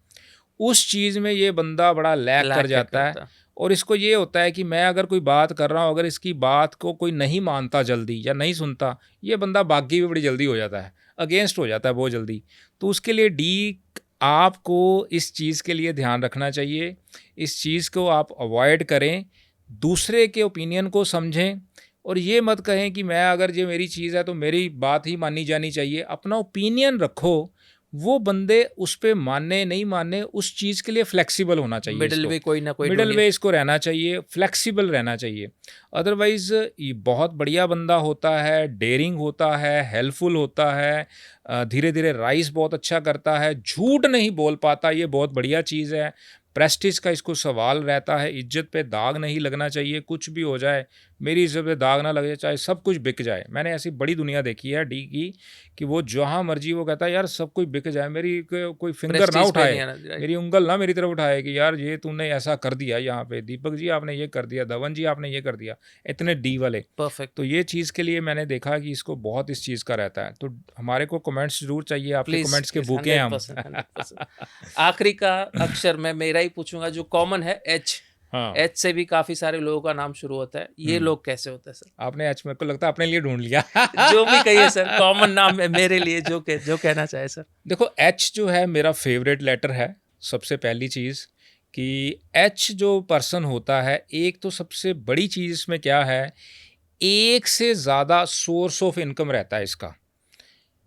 उस चीज़ में ये बंदा बड़ा लैग कर जाता है, और इसको ये होता है कि मैं अगर कोई बात कर रहा हूँ, अगर इसकी बात को कोई नहीं मानता जल्दी या नहीं सुनता, ये बंदा बागी भी बड़ी जल्दी हो जाता है, अगेंस्ट हो जाता है बहुत जल्दी। तो उसके लिए डी, आपको इस चीज़ के लिए ध्यान रखना चाहिए, इस चीज़ को आप अवॉइड करें, दूसरे के ओपिनियन को समझें, और ये मत कहें कि मैं अगर ये मेरी चीज़ है तो मेरी बात ही मानी जानी चाहिए। अपना ओपिनियन रखो, वो बंदे उस पे माने नहीं माने, उस चीज़ के लिए फ्लेक्सिबल होना चाहिए। मिडिल वे कोई ना कोई मिडिल वे इसको रहना चाहिए, फ्लेक्सिबल रहना चाहिए। अदरवाइज़ ये बहुत बढ़िया बंदा होता है, डेयरिंग होता है, हेल्पफुल होता है, धीरे धीरे राइज बहुत अच्छा करता है, झूठ नहीं बोल पाता, ये बहुत बढ़िया चीज़ है। प्रेस्टीज का इसको सवाल रहता है, इज्जत पे दाग नहीं लगना चाहिए, कुछ भी हो जाए मेरी इज्जत पे दाग ना लगे, चाहे सब कुछ बिक जाए। मैंने ऐसी बड़ी दुनिया देखी है डी की कि वो जहाँ मर्जी वो कहता है यार सब कुछ बिक जाए, मेरी कोई फिंगर ना उठाए, मेरी उंगल ना मेरी तरफ उठाए कि यार ये तूने ऐसा कर दिया, यहाँ पे दीपक जी आपने ये कर दिया, धवन जी आपने ये कर दिया, इतने डी वाले। परफेक्ट। तो ये चीज़ के लिए मैंने देखा कि इसको बहुत इस चीज़ का रहता है। तो हमारे को कमेंट्स जरूर चाहिए, आपके कमेंट्स के भूखे हैं हम। 100%। आखिरी का अक्षर मैं मेरा ही पूछूंगा, जो कॉमन है एच। हाँ, एच से भी काफी सारे लोगों का नाम शुरू होता है, ये लोग कैसे होते हैं सर? आपने एच मेरे को लगता है अपने लिए ढूंढ लिया। जो भी कहिए सर, कॉमन नाम है मेरे लिए, जो कहना चाहे सर। देखो एच जो है मेरा फेवरेट लेटर है। सबसे पहली चीज़ कि एच जो पर्सन होता है, एक तो सबसे बड़ी चीज़ इसमें क्या है, एक से ज़्यादा सोर्स ऑफ इनकम रहता है इसका।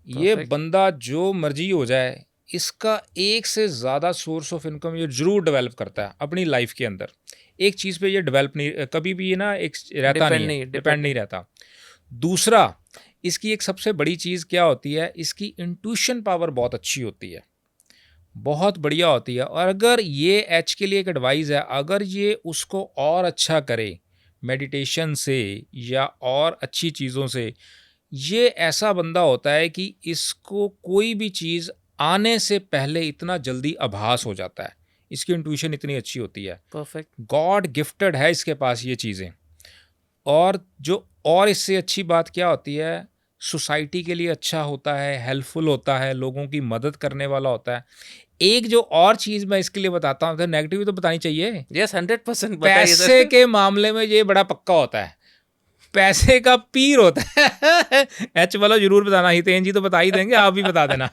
ये Perfect. बंदा जो मर्जी हो जाए, इसका एक से ज़्यादा सोर्स ऑफ इनकम ये जरूर डेवलप करता है अपनी लाइफ के अंदर। एक चीज़ पे ये डेवलप नहीं, कभी भी ये ना एक रहता नहीं है, डिपेंड नहीं रहता। दूसरा, इसकी एक सबसे बड़ी चीज़ क्या होती है, इसकी इंट्यूशन पावर बहुत अच्छी होती है, बहुत बढ़िया होती है। और अगर ये एच के लिए एक एडवाइस है, अगर ये उसको और अच्छा करे मेडिटेशन से या और अच्छी चीज़ों से, ये ऐसा बंदा होता है कि इसको कोई भी चीज़ आने से पहले इतना जल्दी आभास हो जाता है, इसकी इंट्यूशन इतनी अच्छी होती है। परफेक्ट। गॉड गिफ्टेड है इसके पास ये चीज़ें। और जो और इससे अच्छी बात क्या होती है, सोसाइटी के लिए अच्छा होता है, हेल्पफुल होता है, लोगों की मदद करने वाला होता है। एक जो और चीज़ मैं इसके लिए बताता हूँ, तो नेगेटिव तो बतानी चाहिए। यस, 100% पैसे के मामले में ये बड़ा पक्का होता है, पैसे का पीर होता है। एच वाला जरूर बताना, हितेन जी तो बता ही देंगे, आप भी बता देना।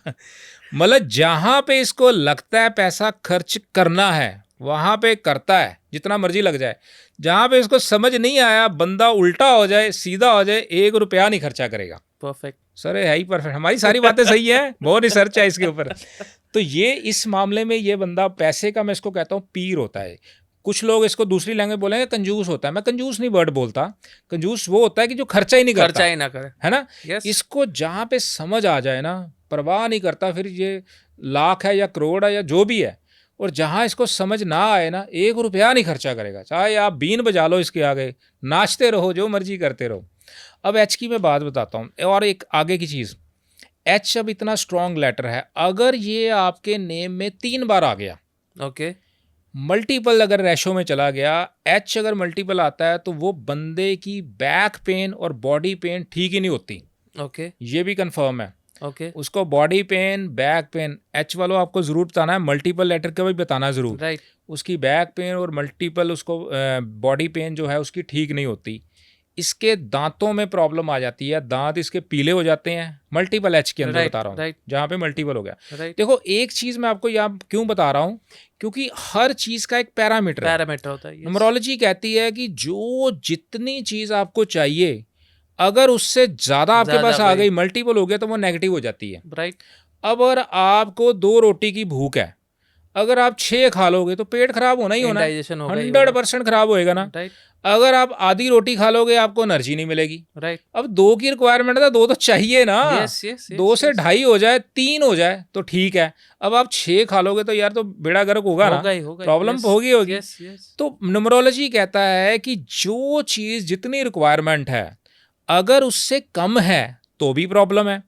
मतलब जहाँ पे इसको लगता है पैसा खर्च करना है, वहाँ पे करता है, जितना मर्जी लग जाए। जहाँ पे इसको समझ नहीं आया, बंदा उल्टा हो जाए, सीधा हो जाए, 1 रुपया नहीं खर्चा करेगा। परफेक्ट सर है ही परफेक्ट, हमारी सारी बातें सही है, बहुत रिसर्च है इसके ऊपर। तो ये इस मामले में ये बंदा पैसे का, मैं इसको कहता हूँ पीर होता है। कुछ लोग इसको दूसरी लैंग्वेज बोलेंगे कंजूस होता है, मैं कंजूस नहीं वर्ड बोलता। कंजूस वो होता है कि जो खर्चा ही नहीं करता, खर्चा ही ना करे, है ना। yes. इसको जहाँ पे समझ आ जाए ना, परवाह नहीं करता फिर ये लाख है या करोड़ है या जो भी है। और जहाँ इसको समझ ना आए ना, 1 रुपया नहीं खर्चा करेगा, चाहे आप बीन बजा लो इसके आगे, नाचते रहो, जो मर्जी करते रहो। अब एच की मैं बात बताता हूँ, और एक आगे की चीज़, एच अब इतना स्ट्रॉन्ग लेटर है, अगर ये आपके नेम में 3 बार आ गया, ओके, मल्टीपल अगर रेशो में चला गया, एच अगर मल्टीपल आता है, तो वो बंदे की बैक पेन और बॉडी पेन ठीक ही नहीं होती। ओके, ये भी कंफर्म है। ओके, उसको body pain, back pain, H वालों आपको ज़रूर बताना है, मल्टीपल लेटर का भी बताना ज़रूर, राइट। उसकी बैक पेन और मल्टीपल उसको बॉडी पेन जो है उसकी ठीक नहीं होती। इसके दांतों में प्रॉब्लम आ जाती है, दांत इसके पीले हो जाते हैं, मल्टीपल एच के अंदर बता रहा हूँ, जहाँ पे मल्टीपल हो गया। देखो एक चीज़ मैं आपको यहाँ क्यों बता रहा हूँ, क्योंकि हर चीज़ का एक पैरामीटर होता है। न्यूमरोलॉजी कहती है कि जो जितनी चीज़ आपको चाहिए, अगर उससे ज़्यादा आपके पास आ गई, मल्टीपल हो गया, तो वो नेगेटिव हो जाती है। राइट। अब अगर आपको 2 रोटी की भूख है, अगर आप 6 खा लोगे तो पेट खराब होना ही होना है, 100% खराब होएगा ना। अगर आप आधी रोटी खा लोगे आपको एनर्जी नहीं मिलेगी। राइट। अब 2 की रिक्वायरमेंट है तो 2 तो चाहिए ना। यस यस 2 यस से यस। 2.5 हो जाए, 3 हो जाए तो ठीक है। अब आप 6 खा लोगे तो यार तो बेड़ा गर्क होगा ना, होगा प्रॉब्लम यस होगी होगी। Yes yes. तो न्यूमरोलॉजी कहता है कि जो चीज़ जितनी रिक्वायरमेंट है, अगर उससे कम है तो भी प्रॉब्लम है,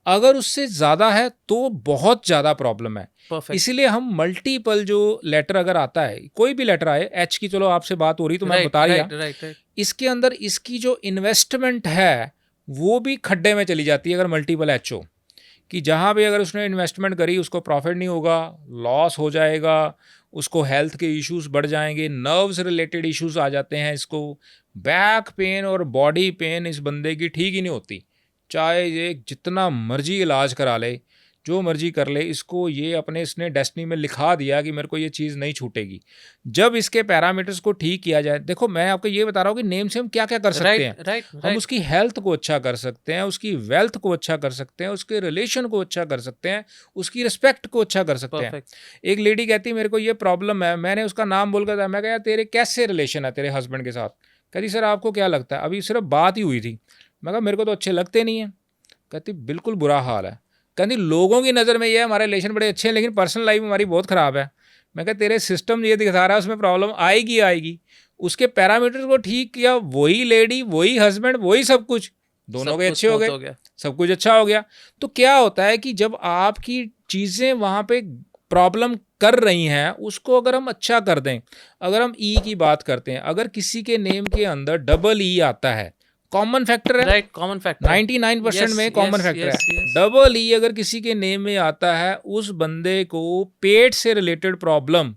अगर उससे ज़्यादा है तो बहुत ज़्यादा प्रॉब्लम है। परफेक्ट। इसीलिए हम मल्टीपल जो लेटर अगर आता है, कोई भी लेटर आए, एच की चलो आपसे बात हो रही तो मैं राइट बता दिया, राइट राइट राइट। इसके अंदर इसकी जो इन्वेस्टमेंट है वो भी खड्डे में चली जाती है अगर मल्टीपल एच हो, कि जहाँ भी अगर उसने इन्वेस्टमेंट करी उसको प्रॉफिट नहीं होगा, लॉस हो जाएगा, उसको हेल्थ के इश्यूज बढ़ जाएंगे, नर्व्स रिलेटेड इश्यूज आ जाते हैं, इसको बैक पेन और बॉडी पेन इस बंदे की ठीक ही नहीं होती, चाहे ये जितना मर्जी इलाज करा ले, जो मर्जी कर ले, इसको ये अपने इसने डेस्टिनी में लिखा दिया कि मेरे को ये चीज़ नहीं छूटेगी। जब इसके पैरामीटर्स को ठीक किया जाए, देखो मैं आपको ये बता रहा हूँ कि नेम से हम क्या क्या कर सकते हैं। राइट राइट हम राइट। उसकी हेल्थ को अच्छा कर सकते हैं, उसकी वेल्थ को अच्छा कर सकते हैं, उसके रिलेशन को अच्छा कर सकते हैं, उसकी रिस्पेक्ट को अच्छा कर सकते हैं। परफेक्ट। एक लेडी कहती है मेरे को ये प्रॉब्लम है, मैंने उसका नाम बोल कर था, मैं कहा तेरे कैसे रिलेशन है तेरे हस्बैंड के साथ, कहती सर आपको क्या लगता है, अभी सिर्फ बात ही हुई थी। मैं कहा मेरे को तो अच्छे लगते नहीं हैं। कहती बिल्कुल बुरा हाल है। कहती लोगों की नज़र में ये है हमारे रिलेशन बड़े अच्छे हैं लेकिन पर्सनल लाइफ हमारी बहुत ख़राब है। मैं कहा तेरे सिस्टम ये दिखा रहा है उसमें प्रॉब्लम आएगी आएगी। उसके पैरामीटर्स को ठीक किया, वही लेडी वही हस्बैंड वही सब कुछ, दोनों के अच्छे हो गए, सब कुछ अच्छा हो गया। तो क्या होता है कि जब आपकी चीज़ें वहाँ पे प्रॉब्लम कर रही हैं उसको अगर हम अच्छा कर दें, अगर हम ई की बात करते हैं, अगर किसी के नेम के अंदर डबल ई आता है, कॉमन फैक्टर है, राइट कॉमन फैक्टर 99% में कॉमन फैक्टर है। डबल ई अगर किसी के नेम में आता है, उस बंदे को पेट से related problem,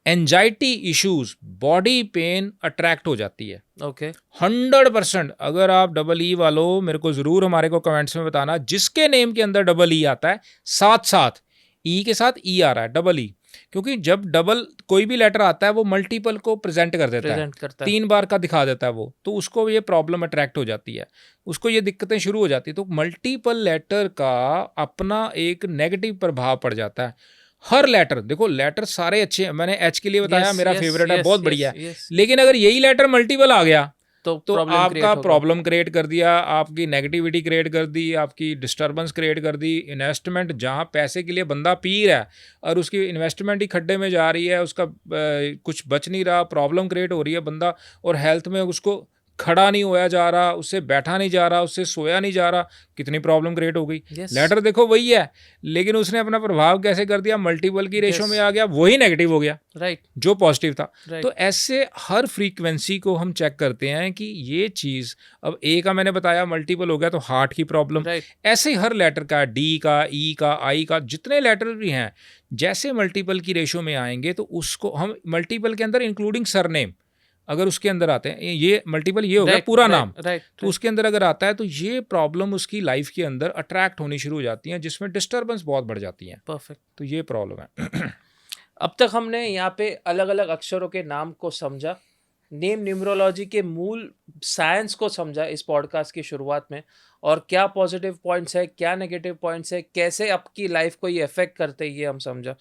anxiety issues, body pain attract हो जाती है। ओके 100%। अगर आप डबल ई वालों मेरे को ज़रूर हमारे को कमेंट्स में बताना जिसके नेम के अंदर डबल ई आता है, साथ साथ ई के साथ ई आ रहा है डबल ई, क्योंकि जब डबल कोई भी लेटर आता है वो मल्टीपल को प्रेजेंट कर देता है, 3 बार का दिखा देता है वो, तो उसको ये प्रॉब्लम अट्रैक्ट हो जाती है, उसको ये दिक्कतें शुरू हो जाती है। तो मल्टीपल लेटर का अपना एक नेगेटिव प्रभाव पड़ जाता है। हर लेटर, देखो लेटर सारे अच्छे हैं, मैंने एच के लिए बताया मेरा फेवरेट है, बहुत बढ़िया है, लेकिन अगर यही लेटर मल्टीपल आ गया तो आपका प्रॉब्लम क्रिएट कर दिया, आपकी नेगेटिविटी क्रिएट कर दी, आपकी डिस्टर्बेंस क्रिएट कर दी। इन्वेस्टमेंट जहाँ पैसे के लिए बंदा पी रहा है और उसकी इन्वेस्टमेंट ही खड्डे में जा रही है, उसका कुछ बच नहीं रहा, प्रॉब्लम क्रिएट हो रही है बंदा, और हेल्थ में उसको खड़ा नहीं होया जा रहा, उससे बैठा नहीं जा रहा, उससे सोया नहीं जा रहा, कितनी प्रॉब्लम क्रिएट हो गई। लेटर देखो वही है लेकिन उसने अपना प्रभाव कैसे कर दिया, मल्टीपल की रेशो में आ गया, वही नेगेटिव हो गया, राइट, जो पॉजिटिव था। तो ऐसे हर फ्रीक्वेंसी को हम चेक करते हैं कि ये चीज़, अब ए का मैंने बताया मल्टीपल हो गया तो हार्ट की प्रॉब्लम, ऐसे हर लेटर का, डी का, ई का, आई का, जितने लेटर भी हैं जैसे मल्टीपल की रेशो में आएंगे तो उसको हम मल्टीपल के अंदर इंक्लूडिंग सरनेम, अगर उसके अंदर आते हैं, ये मल्टीपल ये हो गया पूरा नाम, तो उसके अंदर अगर आता है तो ये प्रॉब्लम उसकी लाइफ के अंदर अट्रैक्ट होनी शुरू हो जाती हैं, जिसमें डिस्टर्बेंस बहुत बढ़ जाती है। परफेक्ट। तो ये प्रॉब्लम है। अब तक हमने यहाँ पे अलग अलग अक्षरों के नाम को समझा, नेम न्यूमरोलॉजी के मूल साइंस को समझा इस पॉडकास्ट की शुरुआत में, और क्या पॉजिटिव पॉइंट्स है क्या नेगेटिव पॉइंट्स है, कैसे आपकी लाइफ को ये अफेक्ट करते हैं ये हम समझा।